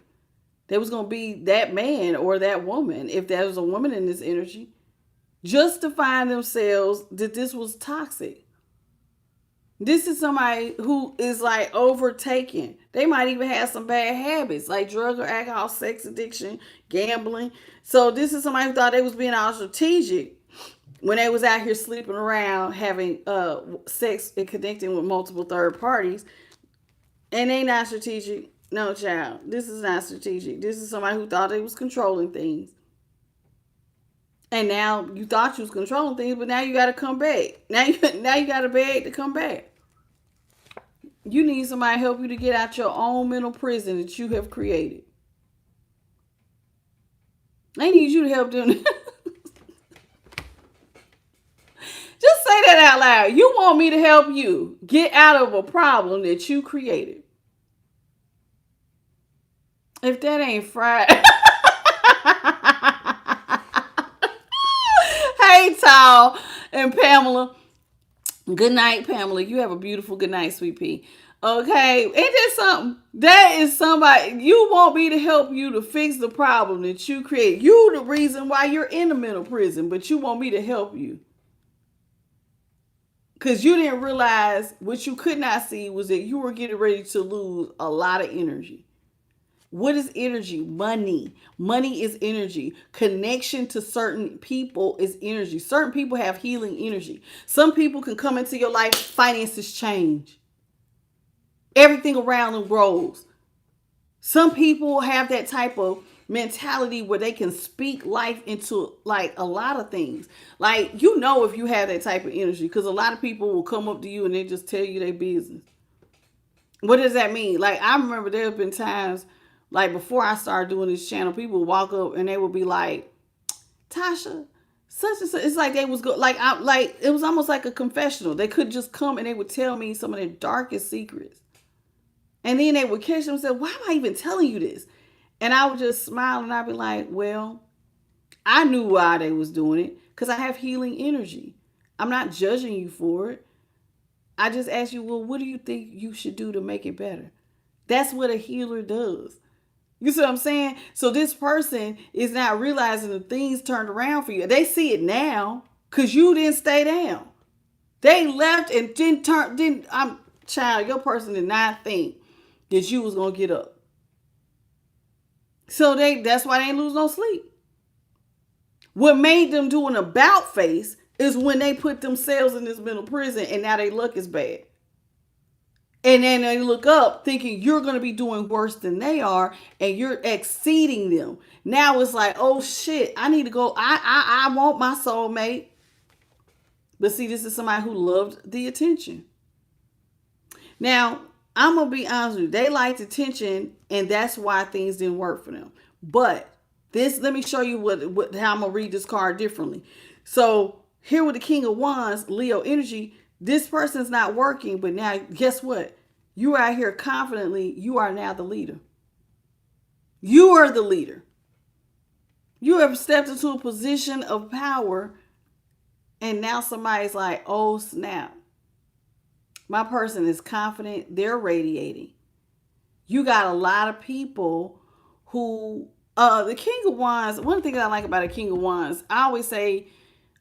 They was going to be that man or that woman, if there was a woman in this energy, just to find themselves that this was toxic. This is somebody who is like overtaken. They might even have some bad habits like drug or alcohol, sex addiction, gambling. So this is somebody who thought they was being all strategic when they was out here sleeping around, having sex and connecting with multiple third parties. And they not strategic. No, child. This is not strategic. This is somebody who thought they was controlling things. And now you thought you was controlling things, but now you got to come back. Now you got to beg to come back. You need somebody to help you to get out your own mental prison that you have created. I need you to help them. Just say that out loud. You want me to help you get out of a problem that you created. If that ain't fried. Hey, Tal and Pamela. Good night, Pamela. You have a beautiful good night, sweet pea. Okay, ain't that something? That is somebody. You want me to help you to fix the problem that you create. You the reason why you're in the mental prison, but you want me to help you. Because you didn't realize what you could not see was that you were getting ready to lose a lot of energy. What is energy? Money. Money is energy. Connection to certain people is energy. Certain people have healing energy. Some people can come into your life, finances change. Everything around them grows. Some people have that type of mentality where they can speak life into like a lot of things. Like, you know, if you have that type of energy, because a lot of people will come up to you and they just tell you their business. What does that mean? Like, I remember there have been times, like before I started doing this channel, people would walk up and they would be like, Tasha, such and such. It's like they was good. Like, I like it was almost like a confessional. They could just come and they would tell me some of their darkest secrets. And then they would catch them and say, why am I even telling you this? And I would just smile and I'd be like, well, I knew why they was doing it because I have healing energy. I'm not judging you for it. I just ask you, well, what do you think you should do to make it better? That's what a healer does. You see what I'm saying? So this person is not realizing the things turned around for you. They see it now because you didn't stay down. They left and child, your person did not think that you was going to get up. So that's why they ain't lose no sleep. What made them do an about face is when they put themselves in this mental prison and now they look as bad. And then they look up thinking you're going to be doing worse than they are and you're exceeding them. Now it's like, oh shit, I need to go. I want my soulmate. But see, this is somebody who loved the attention. Now, I'm going to be honest with you. They liked attention and that's why things didn't work for them. But let me show you how I'm going to read this card differently. So here with the King of Wands, Leo energy, this person's not working, but now guess what? You are out here confidently. You are now the leader. You are the leader. You have stepped into a position of power and now somebody's like, oh snap. My person is confident. They're radiating. You got a lot of people who, the King of Wands, one thing that I like about a King of Wands, I always say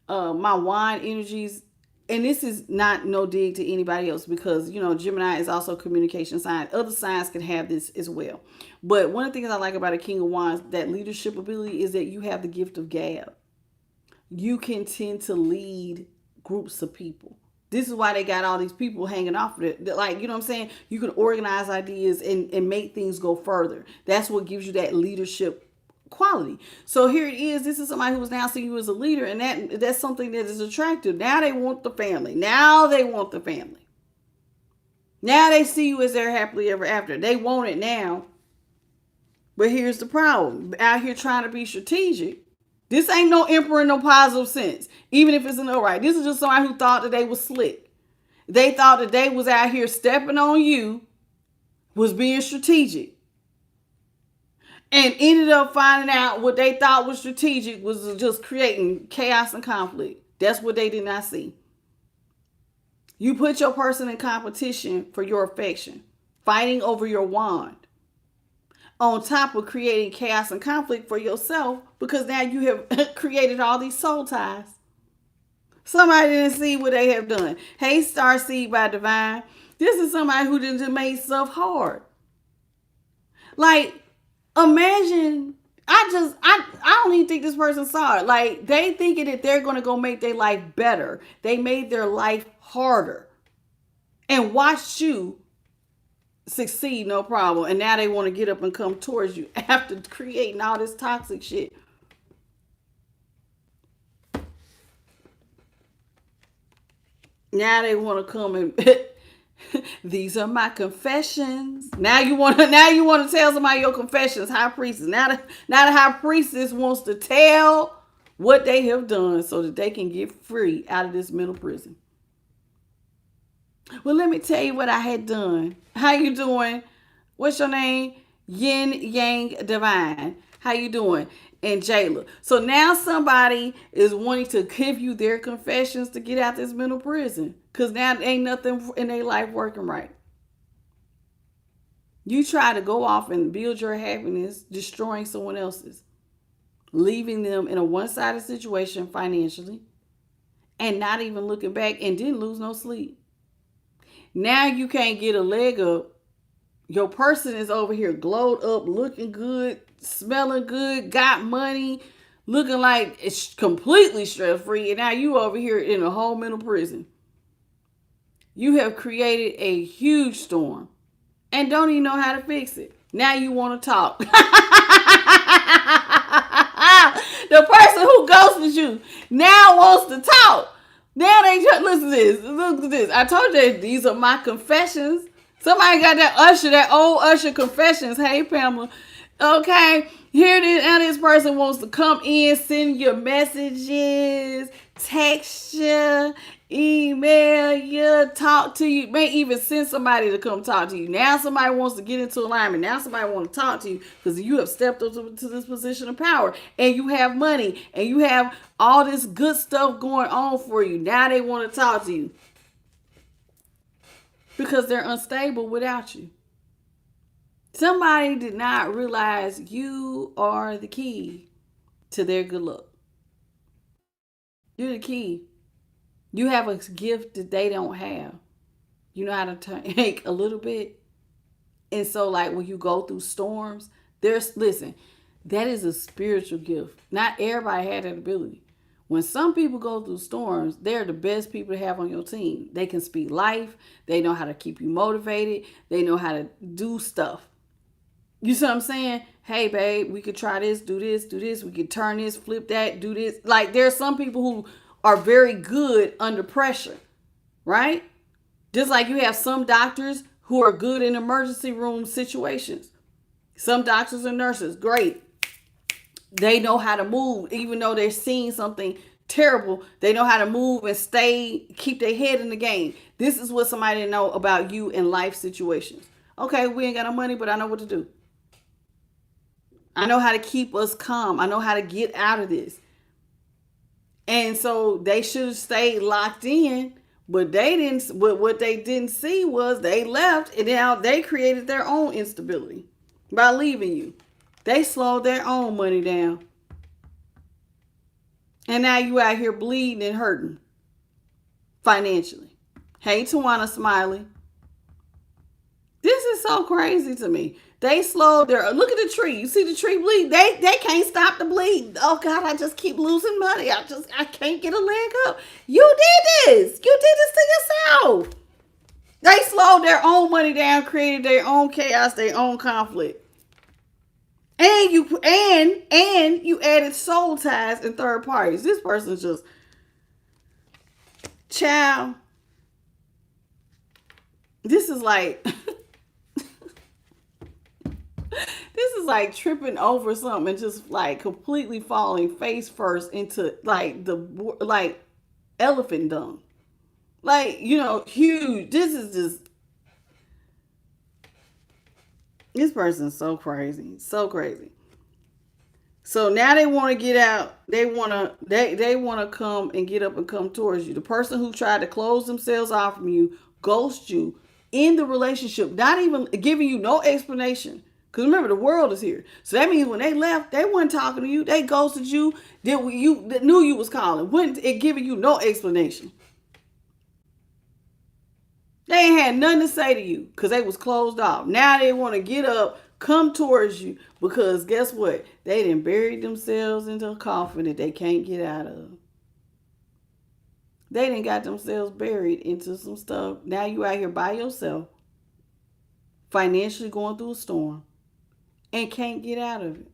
my wand energies, and this is not no dig to anybody else because, you know, Gemini is also a communication sign. Other signs can have this as well. But one of the things I like about a King of Wands, that leadership ability, is that you have the gift of gab. You can tend to lead groups of people. This is why they got all these people hanging off of it. Like, you know what I'm saying? You can organize ideas and make things go further. That's what gives you that leadership quality. So here it is. This is somebody who is now seeing you as a leader, and that's something that is attractive. Now they want the family. Now they want the family. Now they see you as their happily ever after. They want it now. But here's the problem. Out here trying to be strategic. This ain't no emperor in no positive sense, even if it's an alright. This is just somebody who thought that they was slick. They thought that they was out here stepping on you, was being strategic, and ended up finding out what they thought was strategic was just creating chaos and conflict. That's what they did not see. You put your person in competition for your affection, fighting over your wand, on top of creating chaos and conflict for yourself, because now you have created all these soul ties. Somebody didn't see what they have done. Hey, Starseed by Divine. This is somebody who didn't make stuff hard. Like, imagine, I don't even think this person saw it. Like, they thinking that they're going to go make their life better. They made their life harder and watched you succeed, no problem. And now they want to get up and come towards you after creating all this toxic shit. Now they want to come and these are my confessions. Now you want to tell somebody your confessions, high priestess. Now the high priestess wants to tell what they have done so that they can get free out of this mental prison. Well, let me tell you what I had done. How you doing? What's your name? Yin Yang Divine. How you doing? And Jayla. So now somebody is wanting to give you their confessions to get out this mental prison. Because now ain't nothing in their life working right. You try to go off and build your happiness, destroying someone else's. Leaving them in a one-sided situation financially. and not even looking back and didn't lose no sleep. Now you can't get a leg up. Your person is over here glowed up, looking good, smelling good, got money, looking like it's completely stress free. And now you over here in a whole mental prison. You have created a huge storm and don't even know how to fix it. Now you want to talk. The person who ghosted you now wants to talk. Now they just listen to this. Look at this. I told you these are my confessions. Somebody got that old Usher confessions. Hey Pamela. Okay. Here it is. Now this person wants to come in, send your messages, text you, email you, talk to you, may even send somebody to come talk to you. Now somebody wants to get into alignment. Now somebody wants to talk to you because you have stepped up to this position of power and you have money and you have all this good stuff going on for you. Now they want to talk to you because they're unstable without you. Somebody did not realize you are the key to their good luck. You're the key. You have a gift that they don't have. You know how to take a little bit. And so, like, when you go through storms, listen, that is a spiritual gift. Not everybody had that ability. When some people go through storms, they're the best people to have on your team. They can speak life. They know how to keep you motivated. They know how to do stuff. You see what I'm saying? Hey, babe, we could try this, do this, do this. We could turn this, flip that, do this. Like, there's some people who are very good under pressure, right? Just like you have some doctors who are good in emergency room situations. Some doctors and nurses, great. They know how to move, even though they're seeing something terrible. They know how to move and keep their head in the game. This is what somebody know about you in life situations. Okay, we ain't got no money, but I know what to do. I know how to keep us calm. I know how to get out of this. And so they should have stayed locked in, but they didn't. What they didn't see was they left, and now they created their own instability by leaving you. They slowed their own money down, and now you out here bleeding and hurting financially. Hey, Tawana Smiley. This is so crazy to me. They slowed their, look at the tree. You see the tree bleed? They can't stop the bleed. Oh God, I just keep losing money. I can't get a leg up. You did this. You did this to yourself. They slowed their own money down, created their own chaos, their own conflict. And you added soul ties and third parties. This person's just, child. This is like this is like tripping over something and just like completely falling face first into like elephant dung. Like, huge. This person's so crazy. So crazy. So now they want to get out. They want to come and get up and come towards you. The person who tried to close themselves off from you, ghost you in the relationship, not even giving you no explanation. Because remember, the world is here. So that means when they left, they weren't talking to you. They ghosted you. They knew you was calling. Wouldn't it giving you no explanation. They ain't had nothing to say to you because they was closed off. Now they want to get up, come towards you because guess what? They done buried themselves into a coffin that they can't get out of. They done got themselves buried into some stuff. Now you out here by yourself, financially going through a storm and can't get out of it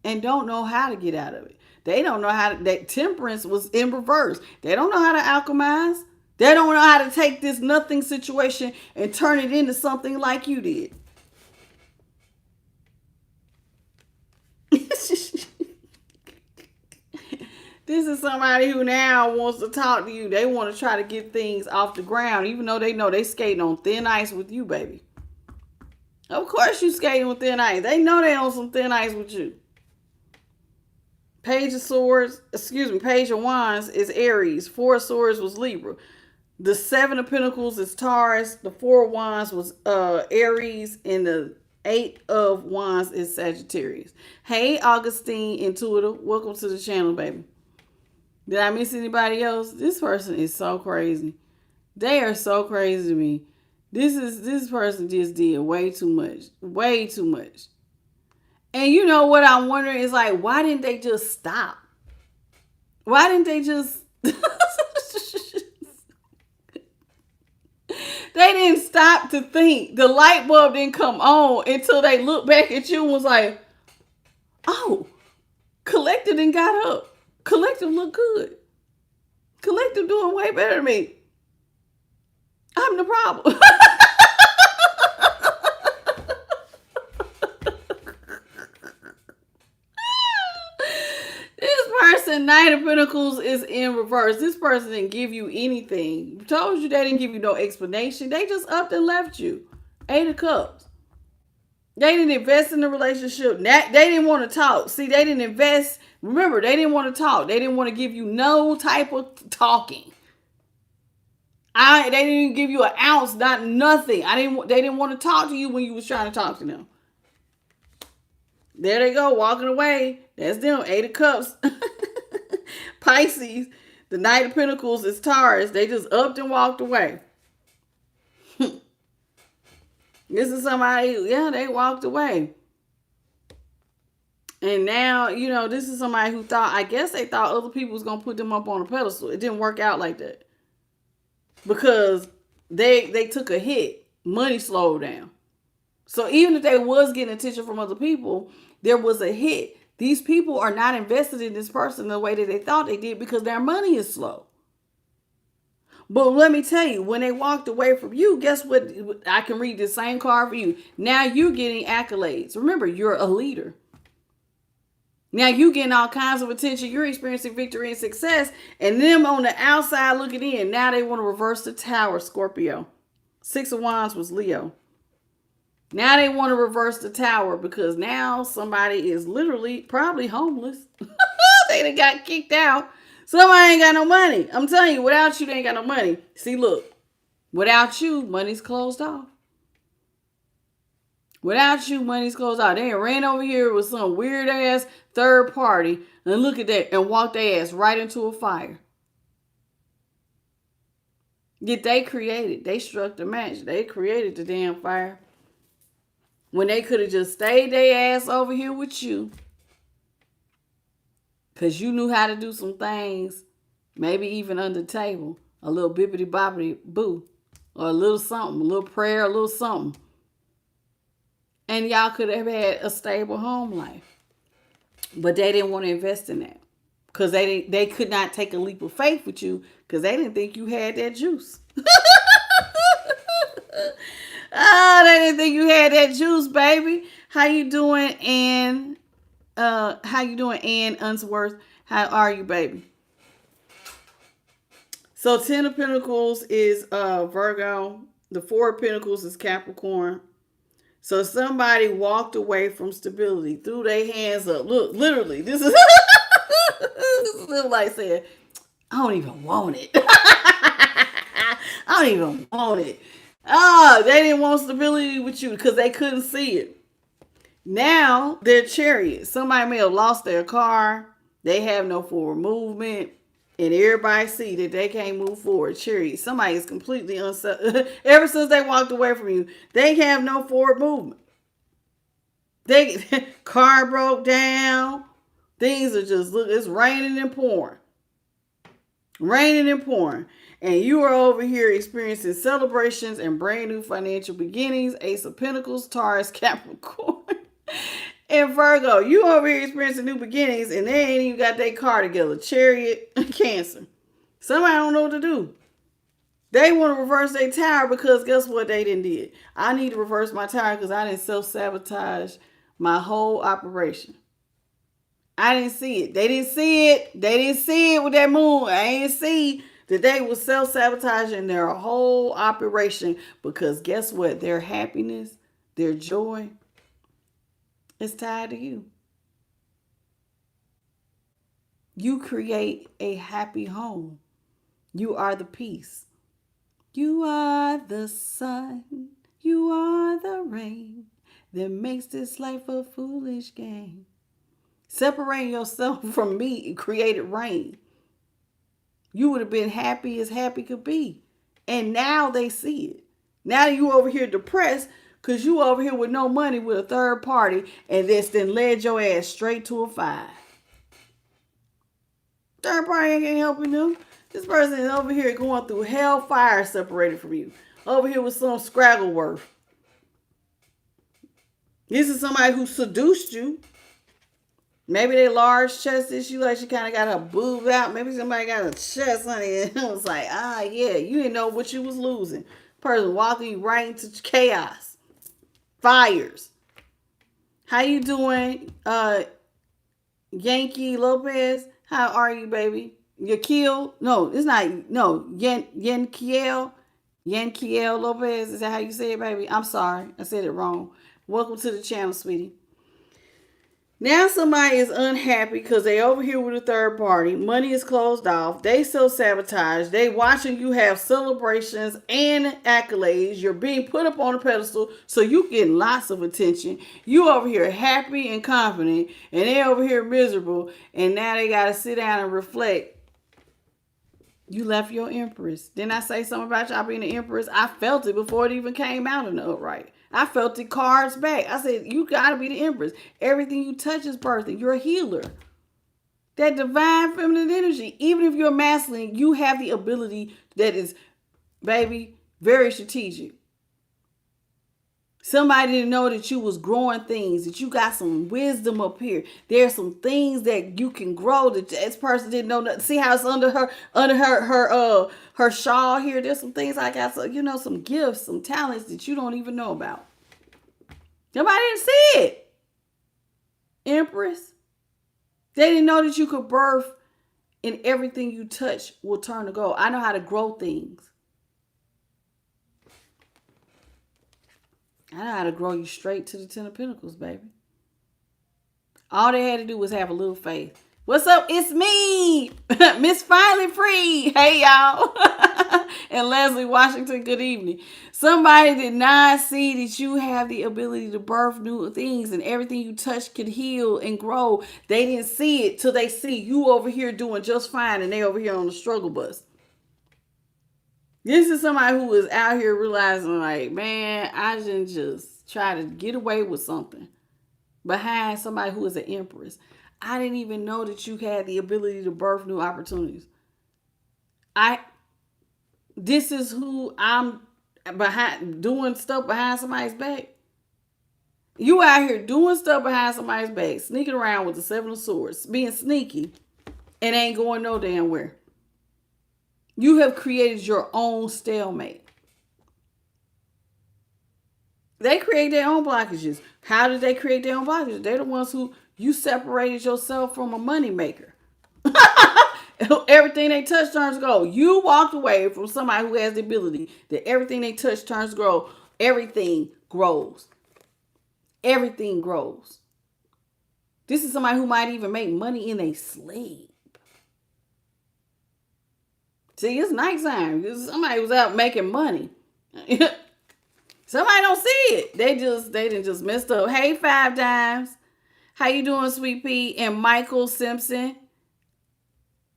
and don't know how to get out of it. They don't know how to, that temperance was in reverse. They don't know how to alchemize. They don't know how to take this nothing situation and turn it into something like you did. This is somebody who now wants to talk to you. They want to try to get things off the ground, even though they know they skating on thin ice with you, baby. Of course you skating with thin ice. They know they on some thin ice with you. Page of Wands is Aries. Four of Swords was Libra. The Seven of Pentacles is Taurus. The Four of Wands was Aries. And the Eight of Wands is Sagittarius. Hey, Augustine Intuitive. Welcome to the channel, baby. Did I miss anybody else? This person is so crazy. They are so crazy to me. This person just did way too much. Way too much. And you know what I'm wondering is like, why didn't they just stop? Why didn't they just they didn't stop to think. The light bulb didn't come on until they looked back at you and was like, oh, Collective done got up. Collective look good. Collective doing way better than me. I'm the problem. This person, Knight of Pentacles, is in reverse. This person didn't give you anything. Told you they didn't give you no explanation. They just upped and left you. Eight of Cups. They didn't invest in the relationship. They didn't want to talk. See, they didn't invest. Remember, they didn't want to talk. They didn't want to give you no type of talking. They didn't give you an ounce, not nothing. They didn't want to talk to you when you was trying to talk to them. There they go, walking away. That's them, Eight of Cups. Pisces, the Knight of Pentacles is Taurus. They just upped and walked away. This is somebody, they walked away. And now, this is somebody who I guess they thought other people was going to put them up on a pedestal. It didn't work out like that. Because they took a hit. Money slowed down. So even if they was getting attention from other people, there was a hit. These people are not invested in this person the way that they thought they did because their money is slow. But let me tell you, when they walked away from you, guess what? I can read the same card for you. Now you're getting accolades. Remember, you're a leader. Now you getting all kinds of attention. You're experiencing victory and success. And them on the outside looking in. Now they want to reverse the Tower, Scorpio. Six of Wands was Leo. Now they want to reverse the Tower because now somebody is literally probably homeless. They done got kicked out. Somebody ain't got no money. I'm telling you, without you, they ain't got no money. See, look. Without you, money's closed off. Without you, money's closed off. They ran over here with some weird ass third party and look at that and walked their ass right into a fire. Yet they created. They struck the match. They created the damn fire. When they could have just stayed their ass over here with you. Because you knew how to do some things. Maybe even under the table. A little bippity boppity boo. Or a little something. A little prayer. A little something. And y'all could have had a stable home life. But they didn't want to invest in that. Because they could not take a leap of faith with you. Because they didn't think you had that juice. Oh, they didn't think you had that juice, baby. How you doing, Ann? How you doing, Ann Unsworth? How are you, baby? So 10 of Pentacles is Virgo. The 4 of Pentacles is Capricorn. So somebody walked away from stability, threw their hands up. Look, literally, this is this is little like saying, I don't even want it. I don't even want it. They didn't want stability with you because they couldn't see it. Now they're Chariots. Somebody may have lost their car. They have no forward movement. And everybody see that they can't move forward. Chariots. Somebody is completely unsettled. Ever since they walked away from you, they have no forward movement. Car broke down. Things are just, look, it's raining and pouring. Raining and pouring. And you are over here experiencing celebrations and brand new financial beginnings. Ace of Pentacles, Taurus, Capricorn, and Virgo. You over here experiencing new beginnings and they ain't even got their car together. Chariot, Cancer. Somebody don't know what to do. They want to reverse their tower because guess what they didn't did? I need to reverse my tower because I didn't self-sabotage my whole operation. I didn't see it. They didn't see it. They didn't see it with that moon. I didn't see that they were self-sabotaging their whole operation because guess what? Their happiness, their joy is tied to you. You create a happy home. You are the peace. You are the sun. You are the rain that makes this life a foolish game. Separating yourself from me created rain. You would have been happy as happy could be. And now they see it. Now you over here depressed because you over here with no money with a third party, and this then led your ass straight to a 5. Third party ain't helping them. This person is over here going through hellfire separated from you. Over here with some Scraggleworth. This is somebody who seduced you. Maybe they large chested. She like she kind of got her boobs out. Maybe somebody got a chest on it. It was like, yeah, you didn't know what you was losing. Person walking you right into chaos. Fires. How you doing, Yankee Lopez? How are you, baby? Yakiel? No, it's not. No, Yankiel. Yankiel Lopez. Is that how you say it, baby? I'm sorry. I said it wrong. Welcome to the channel, sweetie. Now somebody is unhappy because they over here with a third party. Money is closed off. They self-sabotage. They watching you have celebrations and accolades. You're being put up on a pedestal, so you getting lots of attention. You over here happy and confident, and they over here miserable, and now they got to sit down and reflect. You left your empress. Didn't I say something about y'all being the empress? I felt it before it even came out in the upright. I felt the cards back. I said, you got to be the empress. Everything you touch is birthing. You're a healer. That divine feminine energy, even if you're masculine, you have the ability that is, baby, very strategic. Somebody didn't know that you was growing things, that you got some wisdom up here. There's some things that you can grow that this person didn't know. See how it's under her shawl here. There's some things I got, some gifts, some talents that you don't even know about. Somebody didn't see it. Empress. They didn't know that you could birth and everything you touch will turn to gold. I know how to grow things. I know how to grow you straight to the 10 of Pentacles, baby. All they had to do was have a little faith. What's up? It's me, Miss Finally Free. Hey, y'all. And Leslie Washington, good evening. Somebody did not see that you have the ability to birth new things and everything you touch can heal and grow. They didn't see it till they see you over here doing just fine and they over here on the struggle bus. This is somebody who is out here realizing like, man, I didn't just try to get away with something behind somebody who is an empress. I didn't even know that you had the ability to birth new opportunities. This is who I'm behind, doing stuff behind somebody's back. You out here doing stuff behind somebody's back, sneaking around with the 7 of Swords, being sneaky, and ain't going no damn where. You have created your own stalemate. They create their own blockages. How did they create their own blockages? They're the ones who you separated yourself from a money maker. Everything they touch turns gold. You walked away from somebody who has the ability that everything they touch turns gold. Everything grows. Everything grows. This is somebody who might even make money in their sleep. See, it's nighttime. Somebody was out making money. Somebody don't see it. They didn't just messed up. Hey, 5 Dimes. How you doing, Sweet Pea? And Michael Simpson.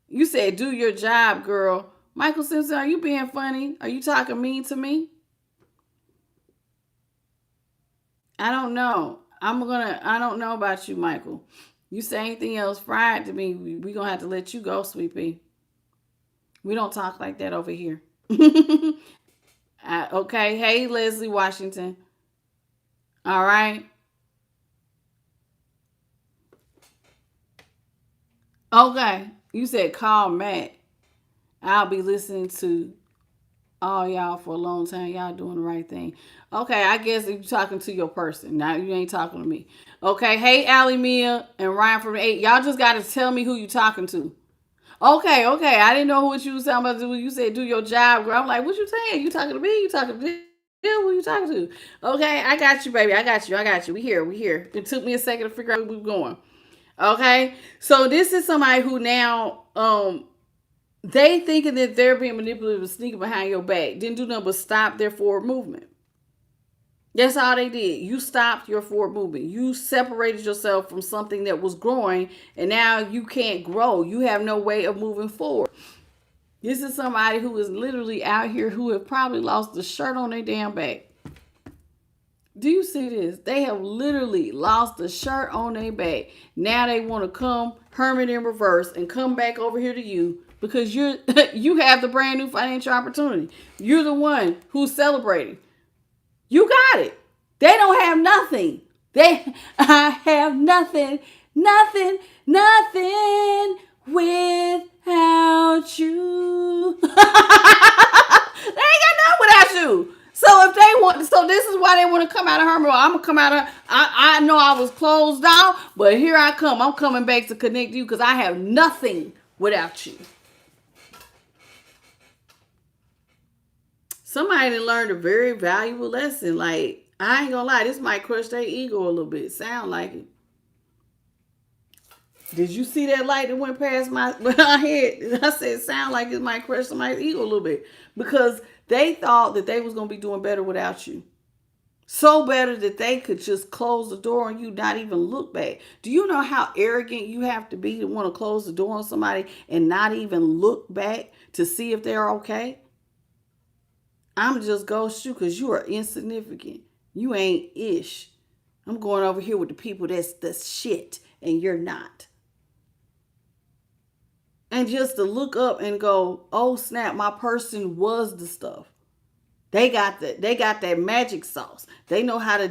You said, do your job, girl. Michael Simpson, are you being funny? Are you talking mean to me? I don't know. I don't know about you, Michael. You say anything else fried to me, we gonna have to let you go, Sweet Pea. We don't talk like that over here. Okay. Hey, Leslie Washington. All right. Okay. You said call Matt. I'll be listening to all y'all for a long time. Y'all doing the right thing. Okay. I guess you're talking to your person. Now you ain't talking to me. Okay. Hey, Allie Mia and Ryan from 8. Y'all just got to tell me who you talking to. Okay. I didn't know what you was talking about. You said do your job, girl. I'm like, what you saying? You talking to me? You talking to me? Who you talking to? Okay, I got you, baby. I got you. We here. It took me a second to figure out where we were going. Okay, so this is somebody who now, they thinking that they're being manipulative and sneaking behind your back. Didn't do nothing but stop their forward movement. That's all they did. You stopped your forward movement. You separated yourself from something that was growing, and now you can't grow. You have no way of moving forward. This is somebody who is literally out here who have probably lost the shirt on their damn back. Do you see this? They have literally lost the shirt on their back. Now they want to come hermit in reverse and come back over here to you because you have the brand new financial opportunity. You're the one who's celebrating. You got it. They don't have nothing. I have nothing without you. They ain't got nothing without you. So if they want, so this is why they want to come out of hermit. I'm gonna come out of. I know I was closed off, but here I come. I'm coming back to connect you because I have nothing without you. Somebody learned a very valuable lesson. Like, I ain't gonna lie, this might crush their ego a little bit. Sound like it. Did you see that light that went past my head? I said, sound like it might crush somebody's ego a little bit. Because they thought that they was going to be doing better without you. So better that they could just close the door on you, not even look back. Do you know how arrogant you have to be to want to close the door on somebody and not even look back to see if they're okay? I'm just ghost you because you are insignificant. You ain't ish. I'm going over here with the people that's the shit and you're not. And just to look up and go, oh snap, my person was the stuff. They got that magic sauce. They know how to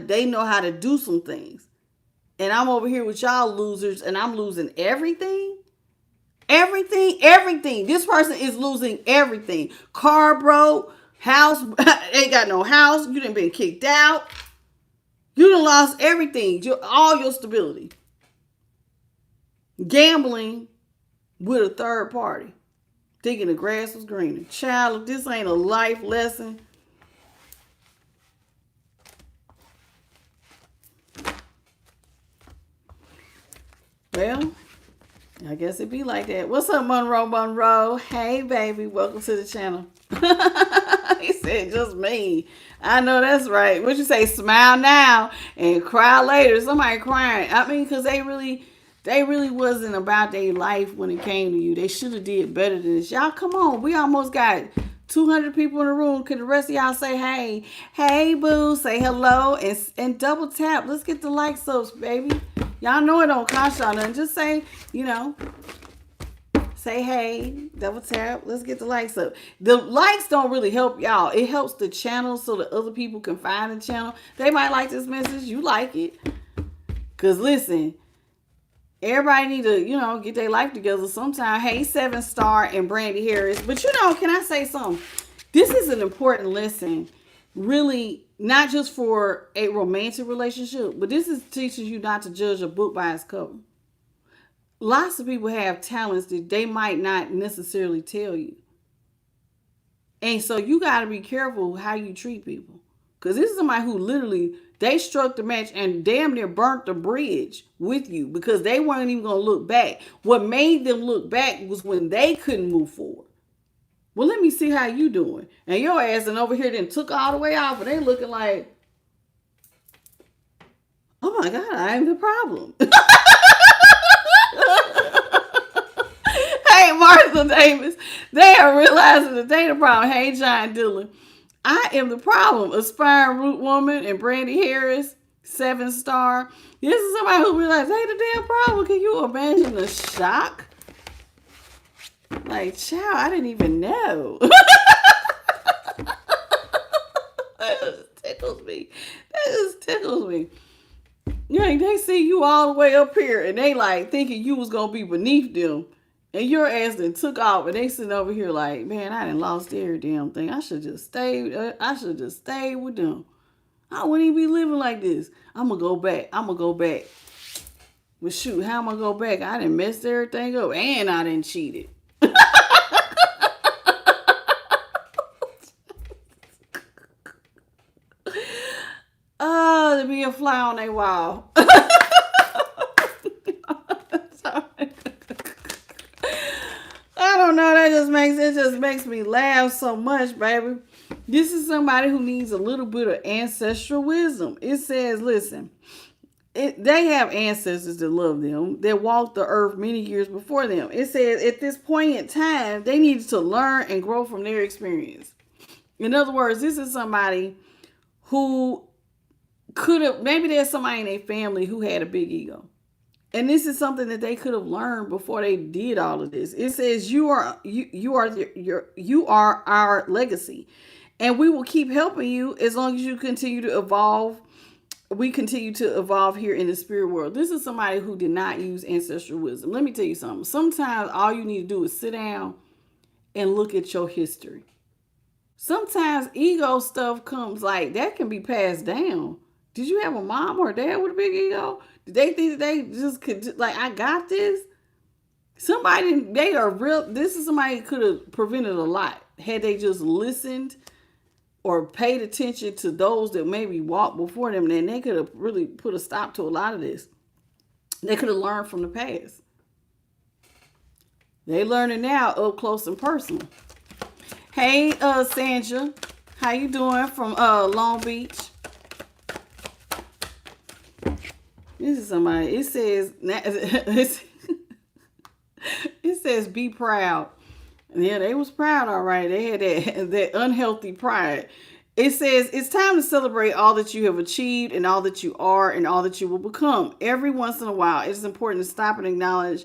do some things. And I'm over here with y'all losers and I'm losing everything. Everything. This person is losing everything. Car broke, house, ain't got no house. You done been kicked out. You done lost everything. All your stability. Gambling with a third party. Thinking the grass was greener. Child, if this ain't a life lesson. Well, I guess it be like that. What's up, Monroe? Hey, baby. Welcome to the channel. He said, just me. I know that's right. What you say? Smile now and cry later. Somebody crying. I mean, because they really wasn't about their life when it came to you. They should have did better than this. Y'all, come on. We almost got 200 people in the room. Could the rest of y'all say, hey, boo, say hello, and double tap. Let's get the likes up, baby. Y'all know it don't cost y'all nothing. Just say, say hey, double tap. Let's get the likes up. The likes don't really help y'all. It helps the channel so that other people can find the channel. They might like this message. You like it. Because listen, everybody need to, get their life together sometime. Hey, 7-star and Brandy Harris. But can I say something? This is an important lesson, really, not just for a romantic relationship, but this is teaching you not to judge a book by its cover. Lots of people have talents that they might not necessarily tell you. And so you got to be careful how you treat people. Because this is somebody who literally, they struck the match and damn near burnt the bridge with you because they weren't even going to look back. What made them look back was when they couldn't move forward. Well, let me see how you doing. And your ass and over here then took all the way off and they looking like, oh my God, I am the problem. Hey, Martha Davis, they are realizing that they the problem. Hey, John Dillon, I am the problem. Aspiring Root Woman and Brandy Harris, 7-star. This is somebody who realized they the damn problem. Can you imagine the shock? Like, child, I didn't even know. That just tickles me. They see you all the way up here and they like thinking you was going to be beneath them. And your ass then took off and they sitting over here like, man, I done lost every damn thing. I should just stay with them. I wouldn't even be living like this. I'm going to go back. But shoot, how am I going to go back? I done messed everything up and I done cheated. Oh, to be a fly on their wall. I don't know. It just makes me laugh so much, baby. This is somebody who needs a little bit of ancestral wisdom. It says, listen, They have ancestors that love them, that walked the earth many years before them. It says at this point in time, they needed to learn and grow from their experience. In other words, this is somebody who could have, maybe there's somebody in their family who had a big ego. And this is something that they could have learned before they did all of this. It says you are our legacy, and we will keep helping you as long as you continue to evolve. We continue to evolve here in the spirit world. This is somebody who did not use ancestral wisdom. Let me tell you something. Sometimes all you need to do is sit down and look at your history. Sometimes ego stuff comes like that can be passed down. Did you have a mom or a dad with a big ego? Did they think that they just could, like, I got this? Somebody, they are real. This is somebody who could have prevented a lot had they just listened or paid attention to those that maybe walked before them. Then they could have really put a stop to a lot of this. They could have learned from the past. They learning now up close and personal. Hey, Sandra, how you doing from Long Beach? This is somebody. It says it says be proud. Yeah, they was proud, all right. They had that unhealthy pride. It says it's time to celebrate all that you have achieved and all that you are and all that you will become. Every once in a while, it's important to stop and acknowledge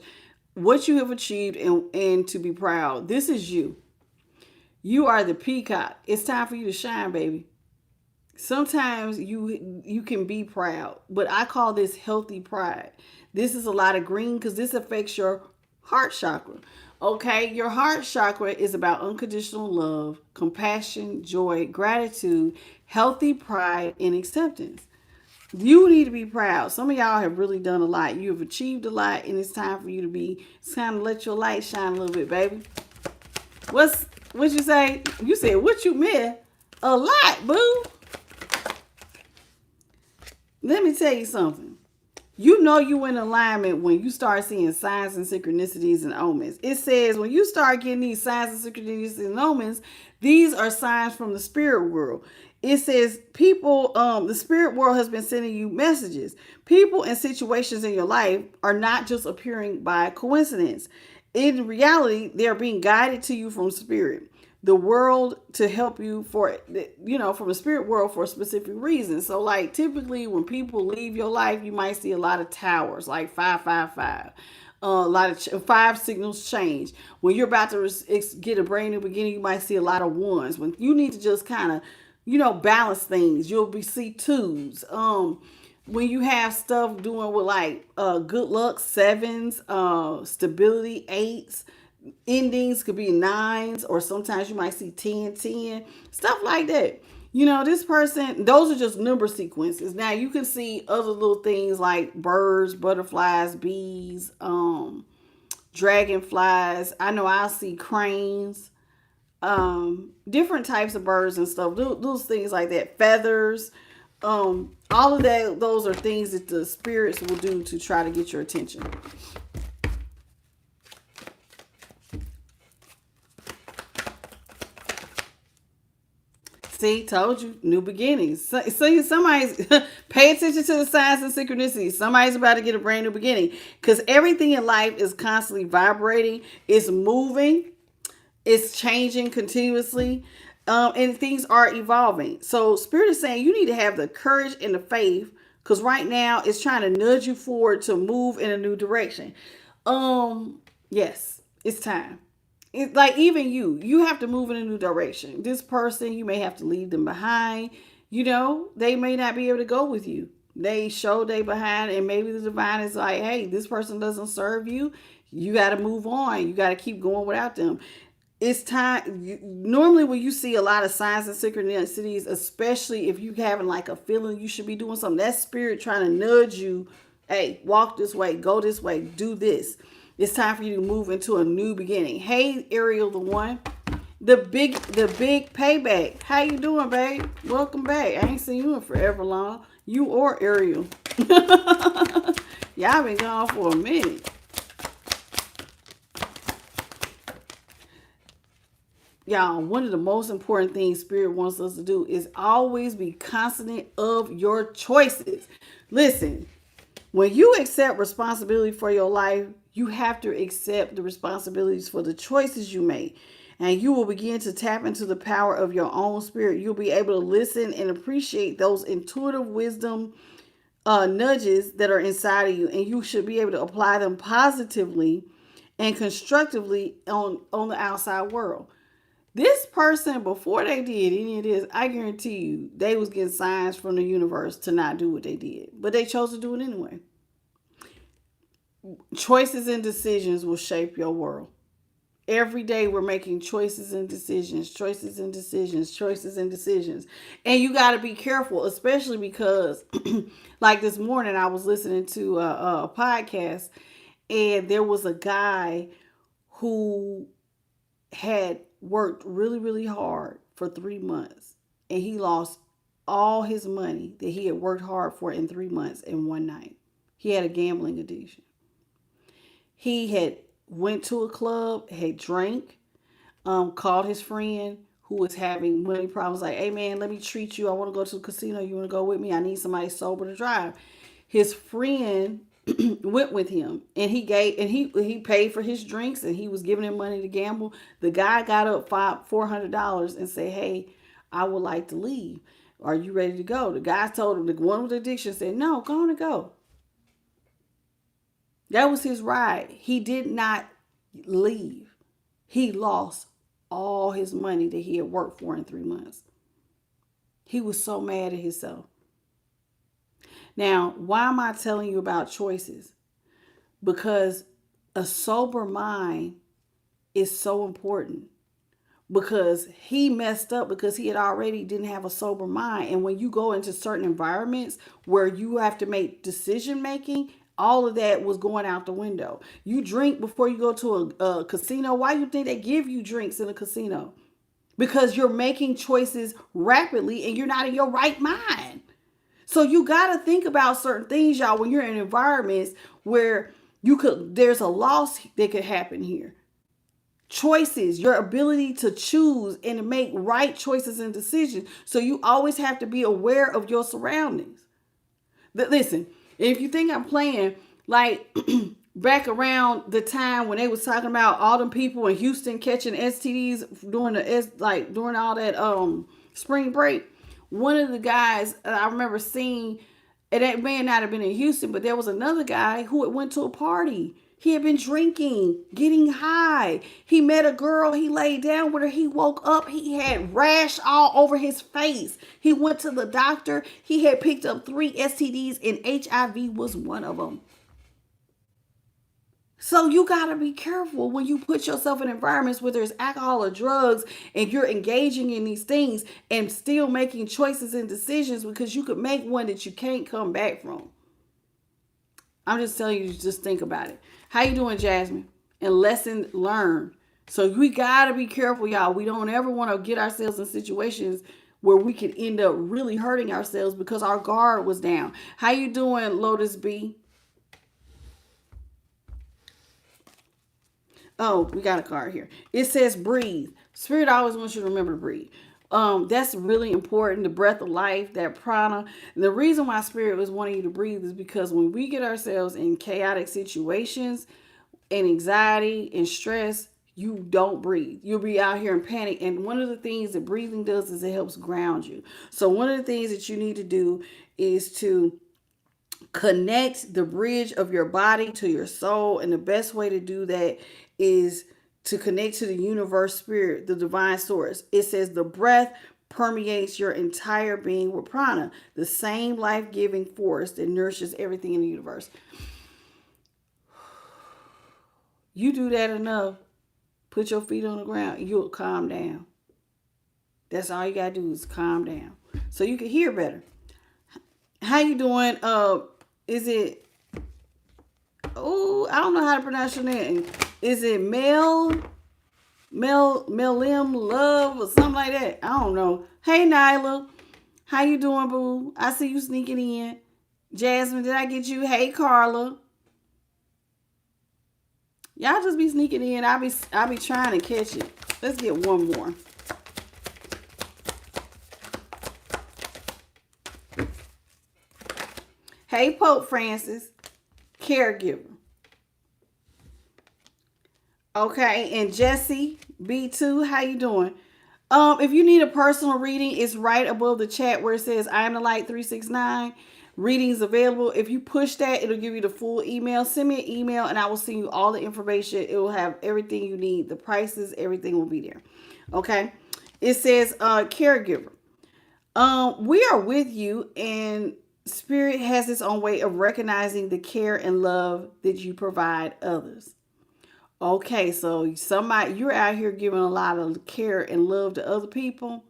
what you have achieved and to be proud. This is you. You are the peacock. It's time for you to shine, baby. Sometimes you can be proud, but I call this healthy pride. This is a lot of green because this affects your heart chakra. Okay, your heart chakra is about unconditional love, compassion, joy, gratitude, healthy pride, and acceptance. You need to be proud. Some of y'all have really done a lot. You have achieved a lot, and it's time for you to be, it's time to let your light shine a little bit, baby. What you say? You said what you meant? A lot, boo. Let me tell you something. You know you in alignment when you start seeing signs and synchronicities and omens. It says when you start getting these signs and synchronicities and omens, these are signs from the spirit world. It says people, the spirit world has been sending you messages. People and situations in your life are not just appearing by coincidence. In reality, they're being guided to you from spirit. The world to help you from the spirit world for a specific reason. So like typically when people leave your life, you might see a lot of towers, like 555. A lot of 5 signals change. When you're about to get a brand new beginning, you might see a lot of 1s. When you need to just kind of, balance things, you'll see 2s. When you have stuff doing with like good luck, 7s, stability, 8s. Endings could be 9s, or sometimes you might see 10, stuff like that. This person, those are just number sequences. Now you can see other little things like birds, butterflies, bees, dragonflies. I know I'll see cranes, different types of birds and stuff. Those things like that, feathers, all of that. Those are things that the spirits will do to try to get your attention. See, told you, new beginnings. So somebody's pay attention to the signs and synchronicities. Somebody's about to get a brand new beginning because everything in life is constantly vibrating. It's moving. It's changing continuously. And things are evolving. So Spirit is saying you need to have the courage and the faith because right now it's trying to nudge you forward to move in a new direction. Yes, it's time. It's like even you have to move in a new direction. This person, you may have to leave them behind. They may not be able to go with you. They show they behind, and maybe the divine is like, hey, this person doesn't serve you. You got to move on. You got to keep going without them. It's time. Normally when you see a lot of signs and synchronicities, especially if you're having like a feeling you should be doing something, that's spirit trying to nudge you. Hey, walk this way, go this way, do this. It's time for you to move into a new beginning. Hey, Ariel, the one, the big payback. How you doing, babe? Welcome back. I ain't seen you in forever long. You or Ariel. Y'all been gone for a minute. Y'all, one of the most important things Spirit wants us to do is always be confident of your choices. Listen, When you accept responsibility for your life, you have to accept the responsibilities for the choices you make. And you will begin to tap into the power of your own spirit. You'll be able to listen and appreciate those intuitive wisdom nudges that are inside of you. And you should be able to apply them positively and constructively on the outside world. This person, before they did any of this, I guarantee you, they was getting signs from the universe to not do what they did. But they chose to do it anyway. Choices and decisions will shape your world. Every day we're making choices and decisions, choices and decisions, choices and decisions. And you got to be careful, especially because like this morning I was listening to a podcast, and there was a guy who had worked really, really hard for 3 months, and he lost all his money that he had worked hard for in 3 months in one night. He had a gambling addiction. He had went to a club, had drank, called his friend who was having money problems, like, hey man, let me treat you. I want to go to the casino. You want to go with me? I need somebody sober to drive. His friend went with him, and he paid for his drinks, and he was giving him money to gamble. The guy got up $400 and said, hey, I would like to leave. Are you ready to go? The guy told him, the one with addiction said, no, go on and go. That was his ride. He did not leave. He lost all his money that he had worked for in 3 months. He was so mad at himself. Now, why am I telling you about choices? Because a sober mind is so important. Because he messed up because he had already didn't have a sober mind. And when you go into certain environments where you have to make decision making, all of that was going out the window. You drink before you go to a casino. Why do you think they give you drinks in a casino? Because you're making choices rapidly and you're not in your right mind. So you got to think about certain things, y'all, when you're in environments where there's a loss that could happen here. Choices, your ability to choose and to make right choices and decisions. So you always have to be aware of your surroundings. But listen, if you think I'm playing, like back around the time when they was talking about all them people in Houston catching STDs during all that spring break, one of the guys I remember seeing, and that may not have been in Houston, but there was another guy who had went to a party. He had been drinking, getting high. He met a girl. He laid down with her. He woke up. He had rash all over his face. He went to the doctor. He had picked up 3 STDs, and HIV was one of them. So you got to be careful when you put yourself in environments where there's alcohol or drugs and you're engaging in these things and still making choices and decisions, because you could make one that you can't come back from. I'm just telling you, just think about it. How you doing, Jasmine? And lesson learned. So we got to be careful, y'all. We don't ever want to get ourselves in situations where we could end up really hurting ourselves because our guard was down. How you doing, Lotus B? Oh, we got a card here. It says breathe. Spirit always wants you to remember to breathe. That's really important. The breath of life, that prana. And the reason why Spirit was wanting you to breathe is because when we get ourselves in chaotic situations and anxiety and stress, you don't breathe. You'll be out here in panic. And one of the things that breathing does is it helps ground you. So one of the things that you need to do is to connect the bridge of your body to your soul. And the best way to do that is to connect to the universe, spirit, the divine source. It says the breath permeates your entire being with prana, the same life-giving force that nourishes everything in the universe. You do that enough, put your feet on the ground, you'll calm down. That's all you gotta do is calm down, so you can hear better. How you doing? Is it? Oh, I don't know how to pronounce your name. Is it Melim Love or something like that? I don't know. Hey, Nyla. How you doing, boo? I see you sneaking in. Jasmine, did I get you? Hey, Carla. Y'all just be sneaking in. I be trying to catch it. Let's get one more. Hey, Pope Francis. caregiver. Okay, and Jesse B2, how you doing? If you need a personal reading, it's right above the chat where it says I am the light 369. Readings available. If you push that, it'll give you the full email. Send me an email and I will send you all the information. It will have everything you need. The prices, everything will be there. Okay. It says caregiver. We are with you, and spirit has its own way of recognizing the care and love that you provide others. Okay, so somebody, you're out here giving a lot of care and love to other people,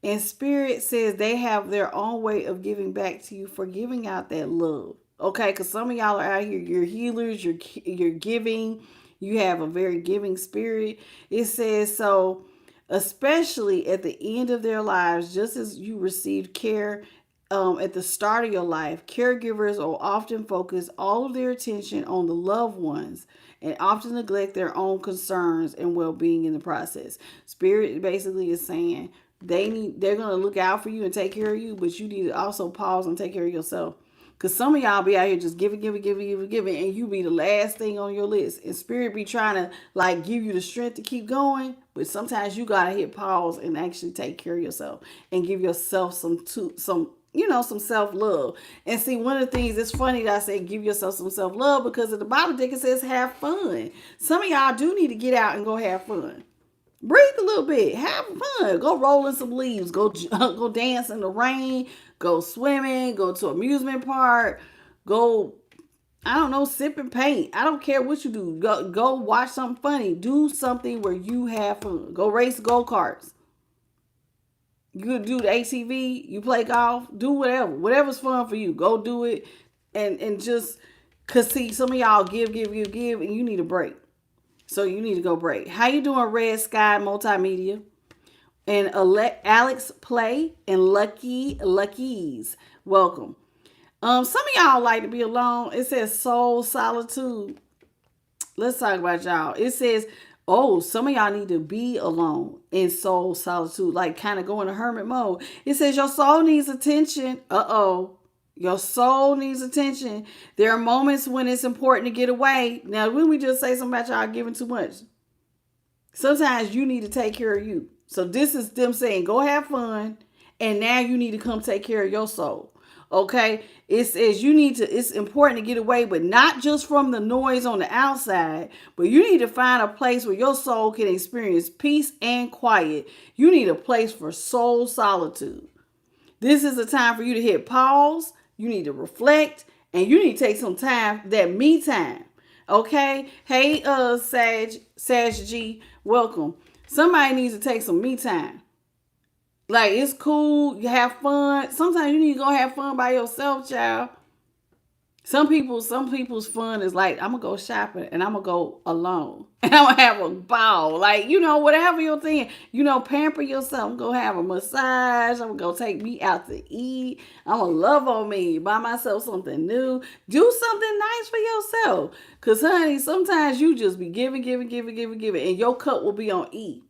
and spirit says they have their own way of giving back to you for giving out that love. Okay, because some of y'all are out here, you're healers, you're giving, you have a very giving spirit. It says so, especially at the end of their lives, just as you received care at the start of your life, caregivers will often focus all of their attention on the loved ones and often neglect their own concerns and well-being in the process. Spirit basically is saying they're going to look out for you and take care of you, but you need to also pause and take care of yourself. Because some of y'all be out here just giving, and you be the last thing on your list. And spirit be trying to like give you the strength to keep going. But sometimes you got to hit pause and actually take care of yourself and give yourself some self-love. And see, one of the things, it's funny that I say give yourself some self-love, because at the bottom it says have fun. Some of y'all do need to get out and go have fun. Breathe a little bit. Have fun. Go roll in some leaves. Go dance in the rain. Go swimming. Go to amusement park. Go, I don't know, sip and paint. I don't care what you do. Go watch something funny. Do something where you have fun. Go race go-karts. You do the ATV. You play golf. Do whatever. Whatever's fun for you. Go do it. And just, because see, some of y'all give, and you need a break. So you need to go break. How you doing, Red Sky Multimedia? And Alex Play and Luckies. Welcome. Some of y'all like to be alone. It says soul solitude. Let's talk about y'all. It says, oh, some of y'all need to be alone in soul solitude, like kind of go in a hermit mode. It says your soul needs attention. Your soul needs attention. There are moments when it's important to get away. Now, when we just say something about y'all giving too much, sometimes you need to take care of you. So this is them saying, go have fun. And now you need to come take care of your soul. Okay. It says it's important to get away, but not just from the noise on the outside, but you need to find a place where your soul can experience peace and quiet. You need a place for soul solitude. This is a time for you to hit pause. You need to reflect, and you need to take some time, that me time. Okay? Hey, Sag G, welcome. Somebody needs to take some me time. Like, it's cool. You have fun. Sometimes you need to go have fun by yourself, child. Some people's fun is like, I'm going to go shopping and I'm going to go alone. And I'm going to have a ball. Like, whatever your thing. Pamper yourself. I'm going to have a massage. I'm going to take me out to eat. I'm going to love on me. Buy myself something new. Do something nice for yourself. Because, honey, sometimes you just be giving. And your cup will be on E.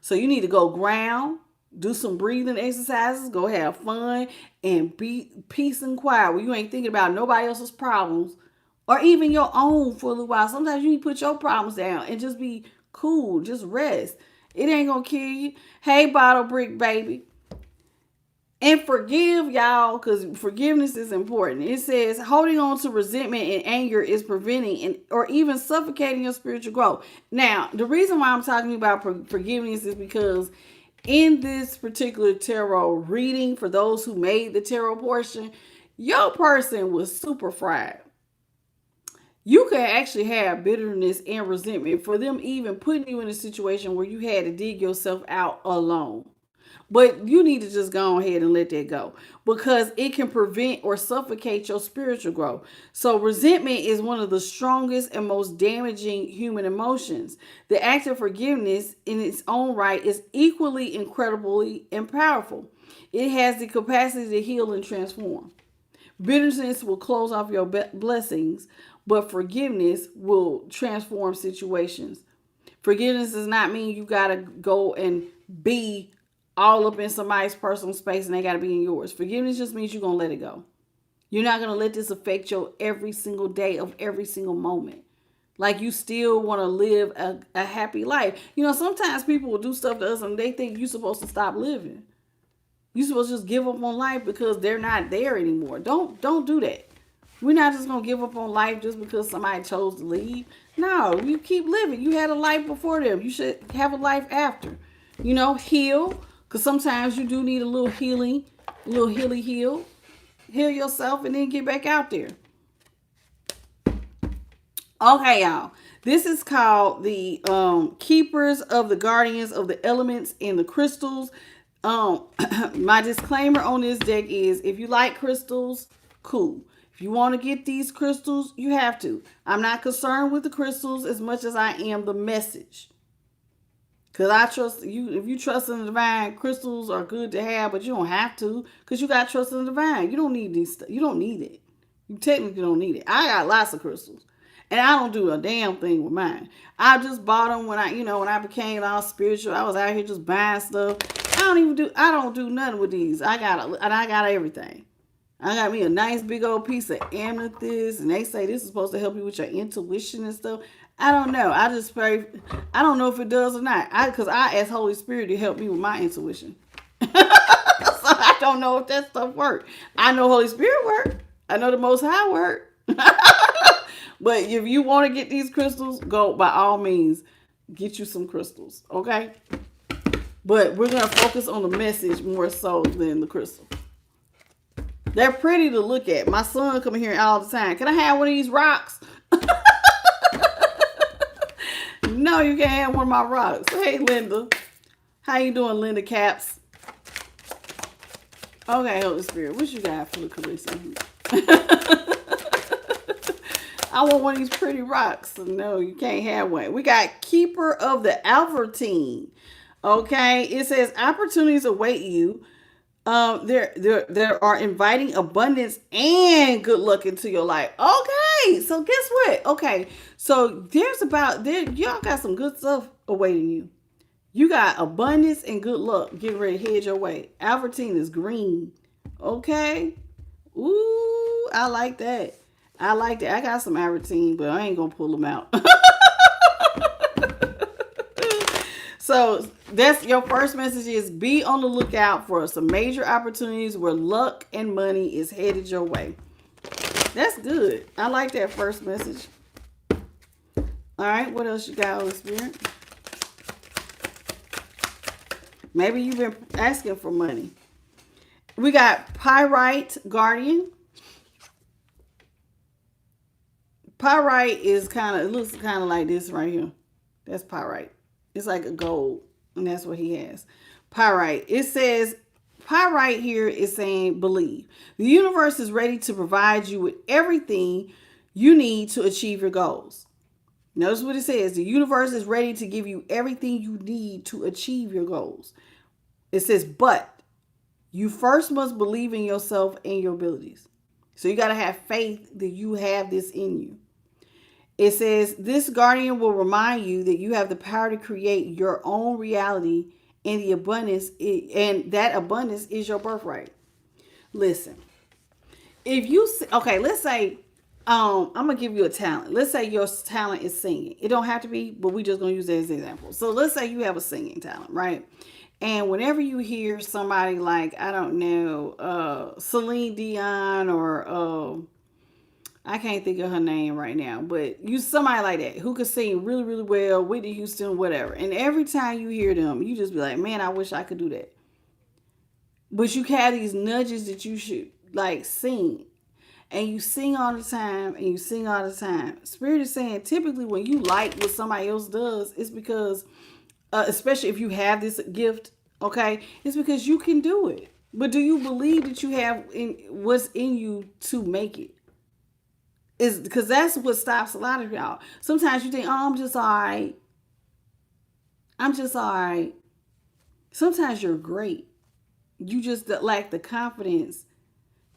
So you need to go ground. Do some breathing exercises, go have fun, and be peace and quiet where you ain't thinking about nobody else's problems or even your own for a little while. Sometimes you need to put your problems down and just be cool, just rest. It ain't gonna kill you. Hey, bottle brick baby. And forgive, y'all, because forgiveness is important. It says holding on to resentment and anger is preventing or even suffocating your spiritual growth. Now, the reason why I'm talking about forgiveness is because in this particular tarot reading, for those who made the tarot portion, your person was super fried. You could actually have bitterness and resentment for them even putting you in a situation where you had to dig yourself out alone. But you need to just go ahead and let that go, because it can prevent or suffocate your spiritual growth. So resentment is one of the strongest and most damaging human emotions. The act of forgiveness in its own right is equally incredibly and powerful. It has the capacity to heal and transform. Bitterness will close off your blessings, but forgiveness will transform situations. Forgiveness does not mean you got to go and be all up in somebody's personal space and they got to be in yours. Forgiveness just means you're going to let it go. You're not going to let this affect your every single day of every single moment. Like you still want to live a happy life. You know, sometimes people will do stuff to us and they think you're supposed to stop living. You're supposed to just give up on life because they're not there anymore. Don't do that. We're not just gonna give up on life just because somebody chose to leave. No, you keep living. You had a life before them. You should have a life after. You know, heal. Because sometimes you do need a little healing, a little heal. Heal yourself and then get back out there. Okay, y'all. This is called the Keepers of the Guardians of the Elements and the Crystals. My disclaimer on this deck is if you like crystals, cool. If you want to get these crystals, you have to. I'm not concerned with the crystals as much as I am the message. Because I trust you. If you trust in the divine, crystals are good to have, but you don't have to because you got trust in the divine. You don't need these. You don't need it. You technically don't need it. I got lots of crystals. And I don't do a damn thing with mine. I just bought them when I became all spiritual. I was out here just buying stuff. I don't do nothing with these. I got everything. I got me a nice big old piece of amethyst, and they say this is supposed to help you with your intuition and stuff. I don't know. I just pray. I don't know if it does or not. Because I asked Holy Spirit to help me with my intuition. So I don't know if that stuff works. I know Holy Spirit work. I know the Most High work. But if you want to get these crystals, go by all means. Get you some crystals, okay? But we're going to focus on the message more so than the crystal. They're pretty to look at. My son come here all the time. Can I have one of these rocks? No, you can't have one of my rocks. Hey, Linda. How you doing, Linda Caps? Okay, Holy Spirit. What you got for the collection? I want one of these pretty rocks. No, you can't have one. We got Keeper of the Albertine. Okay, it says opportunities await you. There are inviting abundance and good luck into your life. Okay, so guess what? Okay, so y'all got some good stuff awaiting you. You got abundance and good luck getting ready to head your way. Albertine is green. Okay. Ooh, I like that. I got some Albertine, but I ain't gonna pull them out. So that's your first message is be on the lookout for some major opportunities where luck and money is headed your way. That's good. I like that first message. All right, what else you got, Holy Spirit? Maybe you've been asking for money. We got Pyrite Guardian. Pyrite is it looks kind of like this right here. That's pyrite. It's like a gold, and that's what he has. Pyrite. It says, pyrite here is saying believe. The universe is ready to provide you with everything you need to achieve your goals. Notice what it says. The universe is ready to give you everything you need to achieve your goals. It says, but you first must believe in yourself and your abilities. So you got to have faith that you have this in you. It says, this guardian will remind you that you have the power to create your own reality and the abundance, and that abundance is your birthright. Listen, let's say, I'm going to give you a talent. Let's say your talent is singing. It don't have to be, but we just going to use that as an example. So let's say you have a singing talent, right? And whenever you hear somebody like, I don't know, Celine Dion or, I can't think of her name right now, but somebody like that who could sing really, really well, Whitney Houston, whatever. And every time you hear them, you just be like, man, I wish I could do that. But you have these nudges that you should like sing. And you sing all the time and you sing all the time. Spirit is saying typically when you like what somebody else does, it's because, especially if you have this gift, okay, it's because you can do it. But do you believe that you have what's in you to make it? Is because that's what stops a lot of y'all. Sometimes you think, oh, I'm just all right. I'm just all right. Sometimes you're great. You just lack the confidence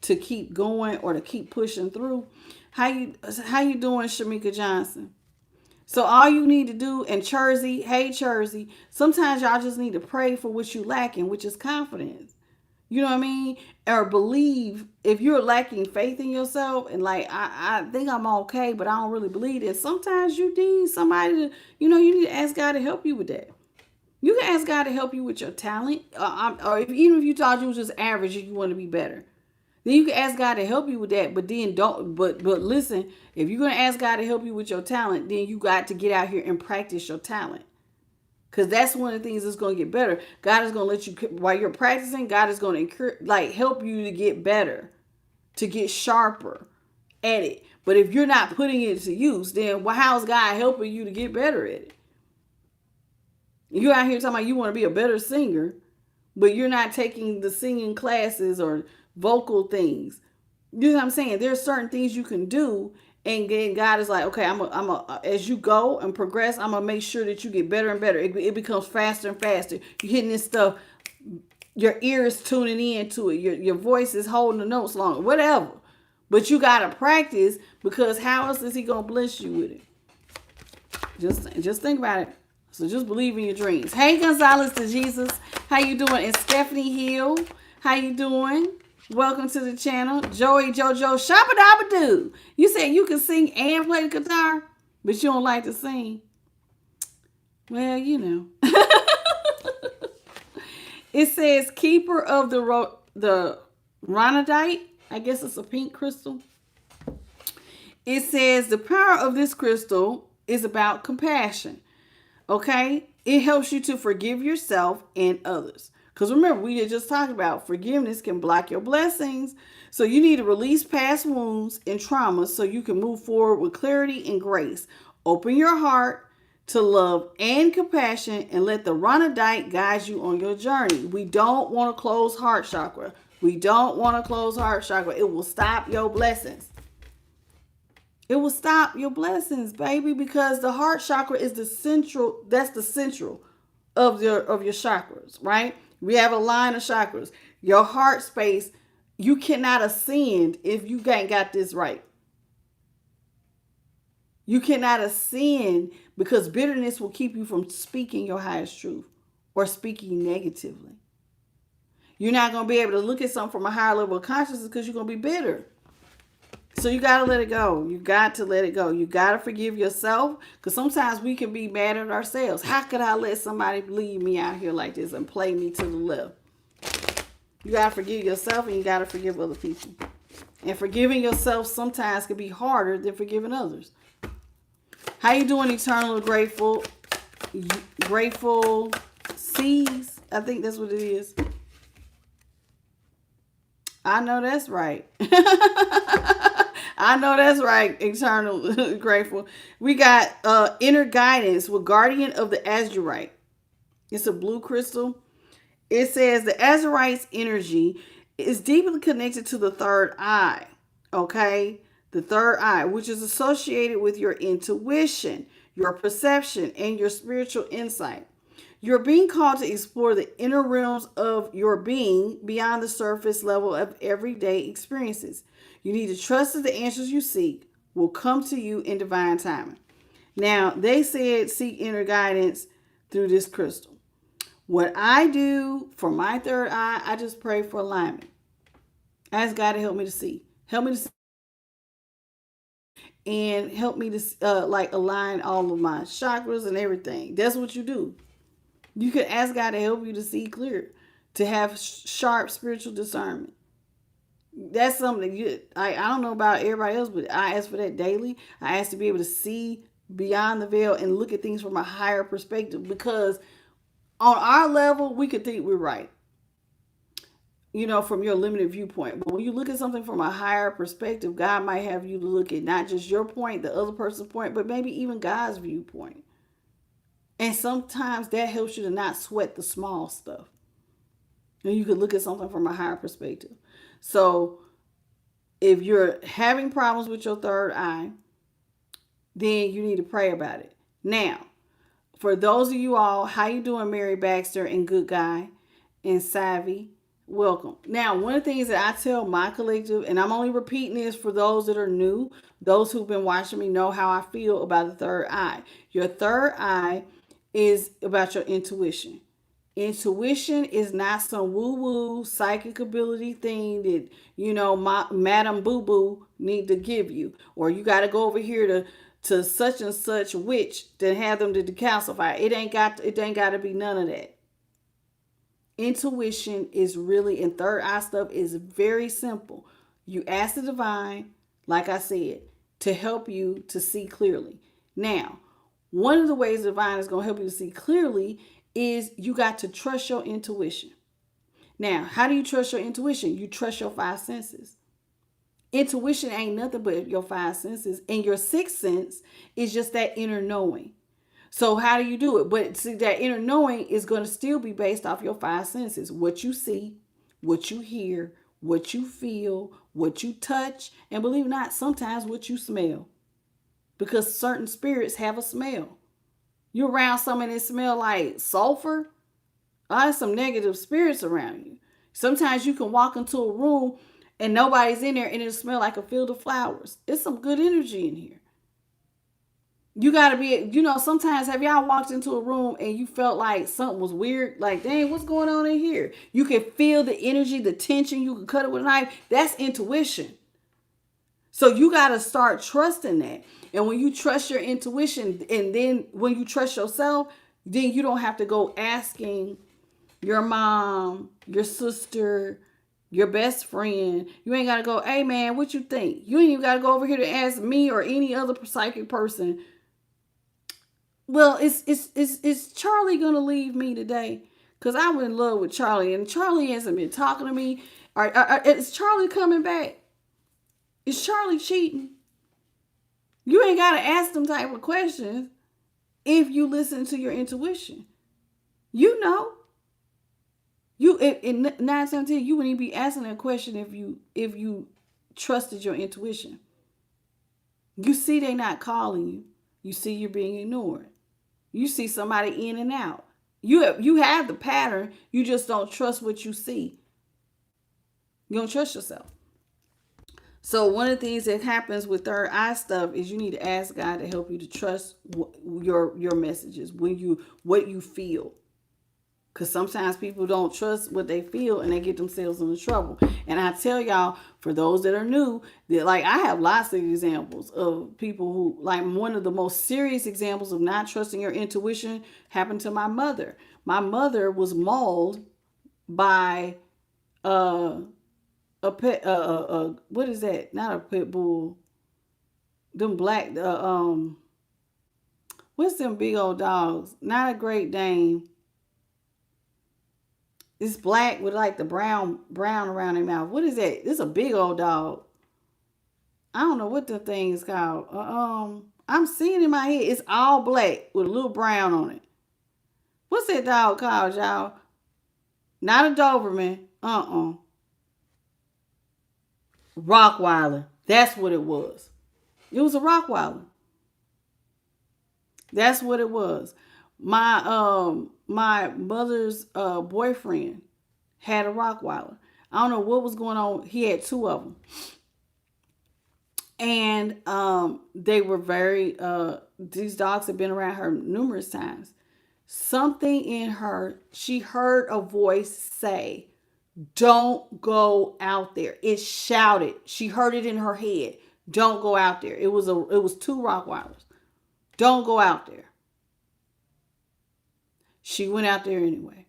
to keep going or to keep pushing through. How you doing, Shamika Johnson? So all you need to do, and Chersey, hey Chersey, sometimes y'all just need to pray for what you lacking, which is confidence. You know what I mean? Or believe, if you're lacking faith in yourself and like, I think I'm okay, but I don't really believe it. Sometimes you need somebody to, you need to ask God to help you with that. You can ask God to help you with your talent, or even if you thought you was just average and you want to be better, then you can ask God to help you with that. But then don't. But listen, if you're gonna ask God to help you with your talent, then you got to get out here and practice your talent, because that's one of the things that's gonna get better. God is gonna let you, while you're practicing, God is gonna help you to get better, to get sharper at it. But if you're not putting it to use, then how's God helping you to get better at it? You're out here talking about you want to be a better singer, but you're not taking the singing classes or vocal things. You know what I'm saying? There's certain things you can do, and then God is like, okay, as you go and progress, I'm gonna make sure that you get better and better. It becomes faster and faster. You're hitting this stuff. Your ears tuning into it. Your voice is holding the notes longer. Whatever. But you gotta practice, because how else is He gonna bless you with it? Just think about it. So just believe in your dreams. Hey, Gonzalez to Jesus. How you doing? And Stephanie Hill. How you doing? Welcome to the channel. Joey Jojo Shabba-dabba-doo. You said you can sing and play the guitar, but you don't like to sing. Well, It says keeper of the Ronadite. I guess it's a pink crystal. It says the power of this crystal is about compassion. Okay? It helps you to forgive yourself and others. Because remember, we had just talked about forgiveness can block your blessings. So you need to release past wounds and traumas so you can move forward with clarity and grace. Open your heart to love and compassion, and let the Ronadite guide you on your journey. We don't want to close heart chakra. We don't want to close heart chakra. It will stop your blessings. It will stop your blessings, baby, because the heart chakra is the central. That's the central of your chakras, right? We have a line of chakras. Your heart space, you cannot ascend if you ain't got this right. You cannot ascend because bitterness will keep you from speaking your highest truth or speaking negatively. You're not going to be able to look at something from a higher level of consciousness because you're going to be bitter. So you got to let it go. You got to let it go. You got to forgive yourself, because sometimes we can be mad at ourselves. How could I let somebody leave me out here like this and play me to the left? You got to forgive yourself, and you got to forgive other people. And forgiving yourself sometimes can be harder than forgiving others. How you doing, Eternal Grateful? Grateful Seas? I think that's what it is. I know that's right. I know that's right, Eternal Grateful. We got Inner Guidance with Guardian of the Azurite. It's a blue crystal. It says the Azurite's energy is deeply connected to the third eye. Okay? The third eye, which is associated with your intuition, your perception, and your spiritual insight. You're being called to explore the inner realms of your being beyond the surface level of everyday experiences. You need to trust that the answers you seek will come to you in divine timing. Now, they said seek inner guidance through this crystal. What I do for my third eye, I just pray for alignment. I ask God to help me to see. Help me to see. And help me to align all of my chakras and everything. That's what you do. You can ask God to help you to see clear, to have sharp spiritual discernment. That's something I don't know about everybody else, but I ask for that daily. I ask to be able to see beyond the veil and look at things from a higher perspective, because on our level, we could think we're right, from your limited viewpoint. But when you look at something from a higher perspective, God might have you to look at not just your point, the other person's point, but maybe even God's viewpoint. And sometimes that helps you to not sweat the small stuff. And you can look at something from a higher perspective. So if you're having problems with your third eye, then you need to pray about it. Now, for those of you all, how you doing, Mary Baxter and Good Guy and Savvy? Welcome. Now, one of the things that I tell my collective, and I'm only repeating this for those that are new, those who've been watching me know how I feel about the third eye. Your third eye is about your intuition. Intuition is not some woo-woo psychic ability thing that, Madam Boo-Boo need to give you. Or you got to go over here to such and such witch to have them to decalcify. It ain't got to be none of that. Intuition is really, and third eye stuff is very simple. You ask the divine, like I said, to help you to see clearly. Now, one of the ways the divine is going to help you to see clearly is you got to trust your intuition. Now, how do you trust your intuition? You trust your five senses. Intuition ain't nothing but your five senses, and your sixth sense is just that inner knowing. So how do you do it? But see, that inner knowing is going to still be based off your five senses. What you see, what you hear, what you feel, what you touch, and believe it or not, sometimes what you smell. Because certain spirits have a smell. You're around something that smell like sulfur, there's some negative spirits around you. Sometimes you can walk into a room and nobody's in there and it'll smell like a field of flowers. It's some good energy in here. You got to be, sometimes have y'all walked into a room and you felt like something was weird? Like, dang, what's going on in here? You can feel the energy, the tension. You can cut it with a knife. That's intuition. So you got to start trusting that. And when you trust your intuition, and then when you trust yourself, then you don't have to go asking your mom, your sister, your best friend. You ain't got to go, hey, man, what you think? You ain't even got to go over here to ask me or any other psychic person. Well, is Charlie going to leave me today? Because I'm in love with Charlie, and Charlie hasn't been talking to me. Is Charlie coming back? Is Charlie cheating? You ain't got to ask them type of questions if you listen to your intuition. You know. In 9 times out of 10, you wouldn't even be asking that question if you trusted your intuition. You see they not calling you. You see you're being ignored. You see somebody in and out. You have the pattern. You just don't trust what you see. You don't trust yourself. So one of the things that happens with third eye stuff is you need to ask God to help you to trust your messages, what you feel. Because sometimes people don't trust what they feel and they get themselves into trouble. And I tell y'all, for those that are new, that like I have lots of examples of people who, like, one of the most serious examples of not trusting your intuition happened to my mother. My mother was mauled by a pet, what is that? Not a pit bull. Them black, what's them big old dogs? Not a Great Dane. It's black with like the brown around their mouth. What is that? It's a big old dog. I don't know what the thing is called. I'm seeing in my head. It's all black with a little brown on it. What's that dog called, y'all? Not a Doberman. Rottweiler. That's what it was. It was a Rottweiler. That's what it was. My mother's boyfriend had a Rottweiler. I don't know what was going on. He had two of them. And they were very, these dogs had been around her numerous times. Something in her, she heard a voice say, don't go out there. It shouted. She heard it in her head. Don't go out there. It was two Rottweilers. Don't go out there. She went out there anyway.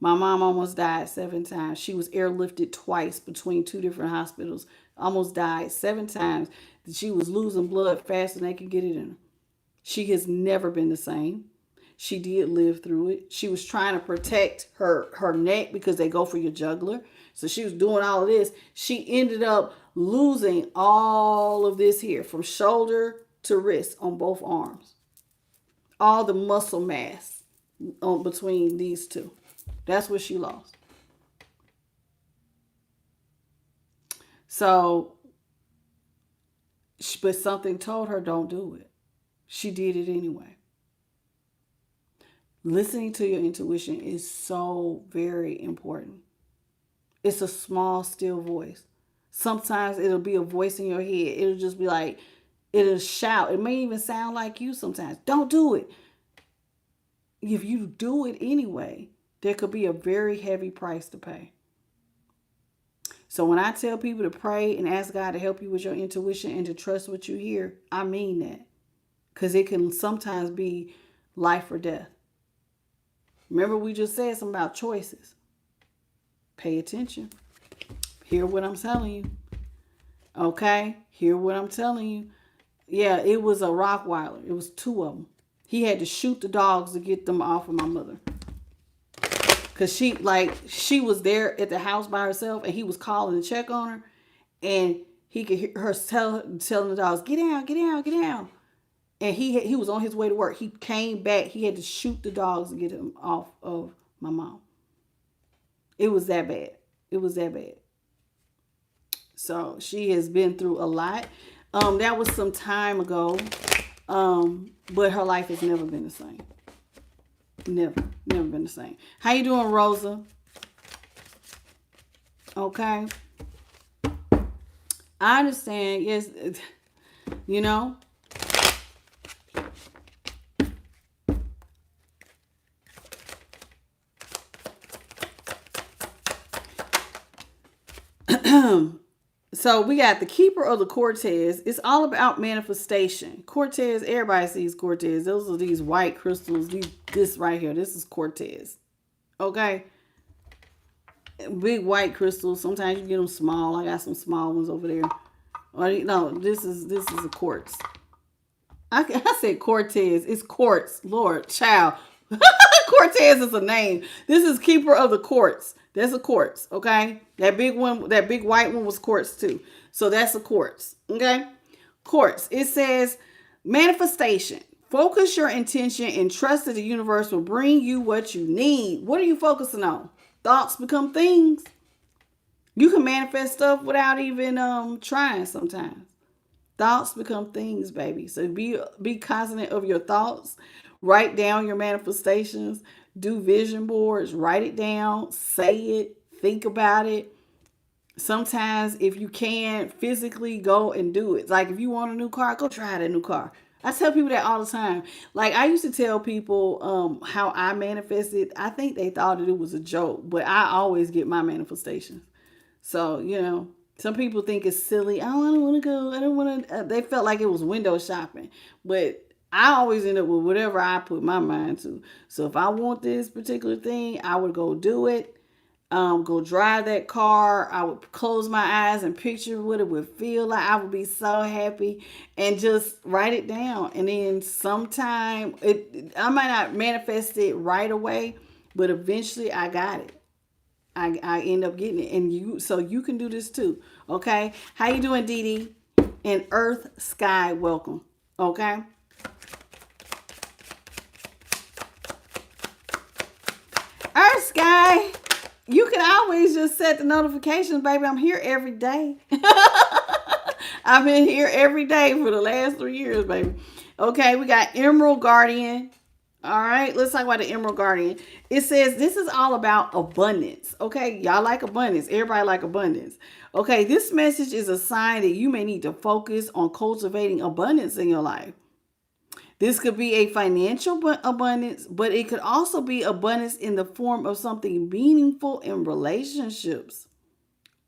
My mom almost died 7 times. She was airlifted twice between 2 different hospitals. Almost died 7 times. She was losing blood faster than they could get it in her. She has never been the same. She did live through it. She was trying to protect her neck because they go for your jugular. So she was doing all of this. She ended up losing all of this here from shoulder to wrist on both arms. All the muscle mass between these two. That's what she lost. So, but something told her don't do it. She did it anyway. Listening to your intuition is so very important. It's a small, still voice. Sometimes it'll be a voice in your head. It'll just be like, it'll shout. It may even sound like you sometimes. Don't do it. if you do it anyway, there could be a very heavy price to pay. So when I tell people to pray and ask God to help you with your intuition and to trust what you hear, I mean that. Because it can sometimes be life or death. Remember, we just said something about choices. Pay attention. Hear what I'm telling you. Okay? Hear what I'm telling you. Yeah, it was a Rottweiler. It was two of them. He had to shoot the dogs to get them off of my mother. Because she was there at the house by herself and he was calling to check on her. And he could hear her telling the dogs, get down, get down, get down. And he was on his way to work. He came back. He had to shoot the dogs to get him off of my mom. It was that bad. It was that bad. So she has been through a lot. That was some time ago. But her life has never been the same. Never been the same. How you doing, Rosa? Okay. I understand. Yes, you know. So we got the keeper of the Cortez. It's all about manifestation. Cortez, everybody sees Cortez. Those are these white crystals. This right here, this is Cortez. Okay? Big white crystals. Sometimes you get them small. I got some small ones over there. Or, no, this is a quartz. I said Cortez. It's quartz. Lord, child. Cortez is a name. This is keeper of the quartz. That's a quartz, okay? That big one, that big white one was quartz too. So that's a quartz, okay? Quartz. It says manifestation. Focus your intention and trust that the universe will bring you what you need. What are you focusing on? Thoughts become things. You can manifest stuff without even trying sometimes. Thoughts become things, baby. So be cognizant of your thoughts. Write down your manifestations. Do vision boards. Write it down. Say it. Think about it. Sometimes if you can physically go and do it. Like if you want a new car, go try that new car. I tell people that all the time. Like I used to tell people how I manifested. I think they thought that it was a joke, but I always get my manifestations. So, you know, some people think it's silly. Oh, I don't want to go. I don't want to. They felt like it was window shopping. But I always end up with whatever I put my mind to. So if I want this particular thing, I would go do it. Go drive that car. I would close my eyes and picture what it would feel like. I would be so happy and just write it down. And then sometime I might not manifest it right away, but eventually I got it. I end up getting it. And so you can do this too. Okay. How you doing, Dee Dee? And Earth Sky, welcome. Okay. Earth Sky. You can always just set the notifications, baby. I'm here every day. I've been here every day for the last 3 years, baby. Okay, we got Emerald Guardian. All right, let's talk about the Emerald Guardian. It says this is all about abundance. Okay, y'all like abundance. Everybody like abundance. Okay, this message is a sign that you may need to focus on cultivating abundance in your life. This could be a financial abundance, but it could also be abundance in the form of something meaningful in relationships,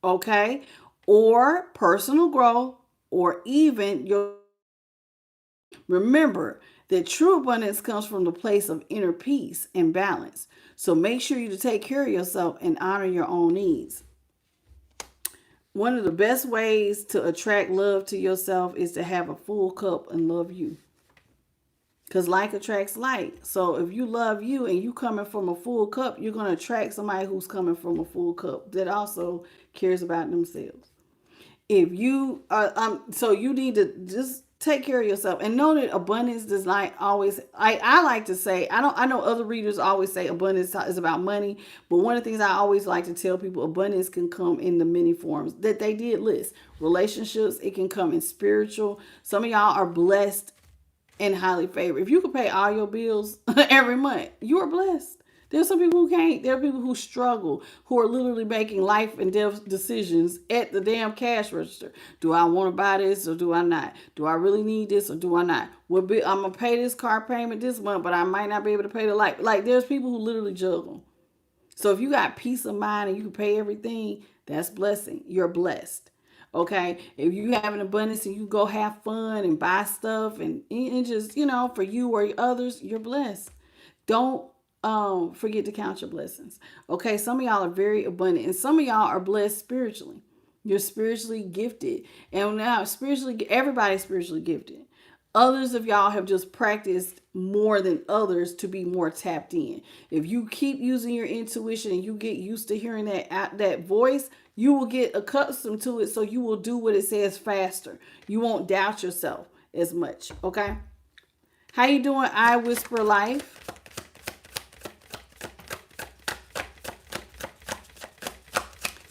okay? Or personal growth, or even your... Remember that true abundance comes from the place of inner peace and balance. So make sure you take care of yourself and honor your own needs. One of the best ways to attract love to yourself is to have a full cup and love you. Because like attracts like. So if you love you and you coming from a full cup, you're going to attract somebody who's coming from a full cup that also cares about themselves. If you so you need to just take care of yourself and know that abundance does not always, I like to say, I know other readers always say abundance is about money, but one of the things I always like to tell people, abundance can come in the many forms that they did list. Relationships, it can come in spiritual. Some of y'all are blessed and highly favored. If you could pay all your bills every month, you are blessed. There's some people who can't. There are people who struggle, who are literally making life and death decisions at the damn cash register. Do I want to buy this or do I not? Do I really need this or do I not? I'm going to pay this car payment this month, but I might not be able to pay the light. Like, there's people who literally juggle. So if you got peace of mind and you can pay everything, that's blessing. You're blessed. Okay, if you have an abundance and you go have fun and buy stuff and just, for you or others, you're blessed. Don't forget to count your blessings. Okay, some of y'all are very abundant and some of y'all are blessed spiritually. You're spiritually gifted. And now everybody's spiritually gifted. Others of y'all have just practiced more than others to be more tapped in. If you keep using your intuition and you get used to hearing that voice, you will get accustomed to it, so you will do what it says faster. You won't doubt yourself as much, okay? How you doing, I Whisper Life?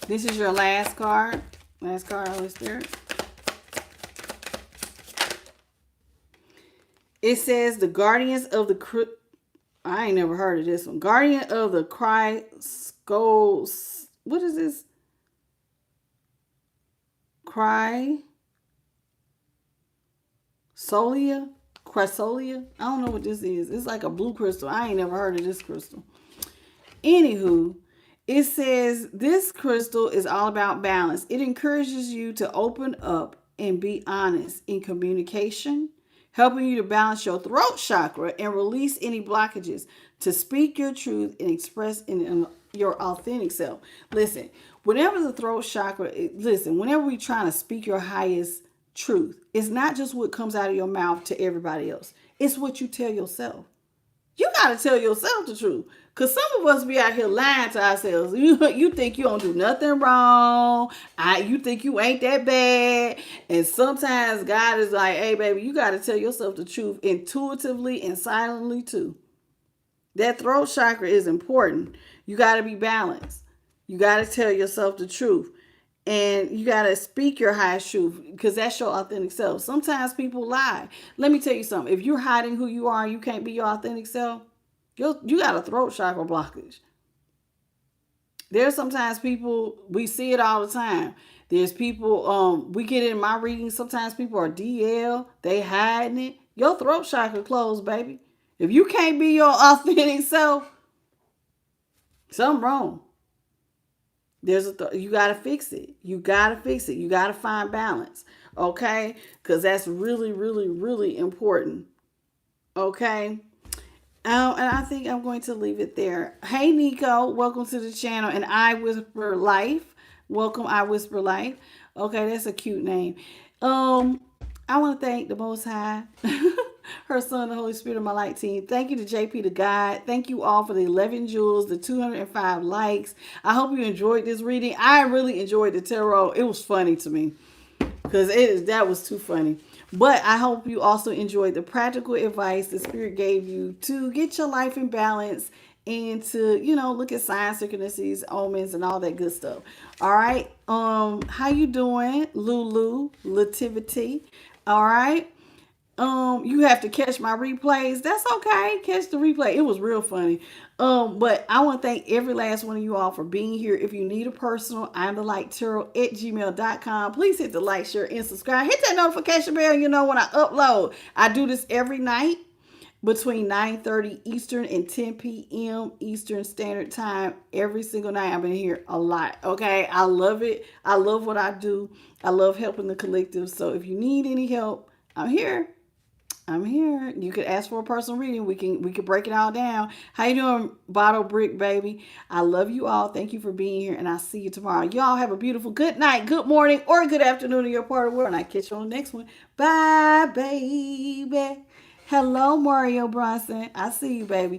This is your last card. Last card, Holy Spirit. It says the guardians of the... I ain't never heard of this one. Guardian of the Chryscos... What is this? Chrysolia? I don't know what this is. It's like a blue crystal. I ain't never heard of this crystal. Anywho, it says this crystal is all about balance. It encourages you to open up and be honest in communication, helping you to balance your throat chakra and release any blockages to speak your truth and express in your authentic self. Listen, whenever the throat chakra, whenever we're trying to speak your highest truth, it's not just what comes out of your mouth to everybody else. It's what you tell yourself. You got to tell yourself the truth. Because some of us be out here lying to ourselves. You think you don't do nothing wrong. You think you ain't that bad. And sometimes God is like, hey, baby, you got to tell yourself the truth intuitively and silently too. That throat chakra is important. You got to be balanced. You got to tell yourself the truth. And you got to speak your highest truth because that's your authentic self. Sometimes people lie. Let me tell you something. If you're hiding who you are and you can't be your authentic self, you got a throat chakra blockage. There's sometimes people, we see it all the time. There's people, we get it in my readings. Sometimes people are DL, they hiding it. Your throat chakra closed, baby. If you can't be your authentic self, something wrong. You got to fix it. You got to fix it. You got to find balance. Okay? Because that's really, really, really important. Okay? And I think I'm going to leave it there. Hey, Nico. Welcome to the channel. And I Whisper Life. Welcome, I Whisper Life. Okay, that's a cute name. I want to thank the Most High, her Son, the Holy Spirit of my light team. Thank you to JP the Guide. Thank you all for the 11 jewels, the 205 likes. I hope you enjoyed this reading. I really enjoyed the tarot. It was funny to me because that was too funny. But I hope you also enjoyed the practical advice the Spirit gave you to get your life in balance and to, look at signs, synchronicities, omens, and all that good stuff. All right. How you doing, Lulu, Lativity? All right. You have to catch my replays. That's okay. Catch the replay. It was real funny. But I want to thank every last one of you all for being here. If you need a personal, I'm the light tarot at gmail.com. Please hit the like, share, and subscribe. Hit that notification bell, when I upload. I do this every night between 9:30 Eastern and 10 p.m. Eastern Standard Time. Every single night. I've been here a lot. Okay. I love it. I love what I do. I love helping the collective. So if you need any help, I'm here. You could ask for a personal reading. We can break it all down. How you doing, Bottle Brick Baby? I love you all. Thank you for being here, and I'll see you tomorrow. Y'all have a beautiful good night, good morning, or good afternoon in your part of the world, and I catch you on the next one. Bye, baby. Hello, Mario Bronson. I see you, baby.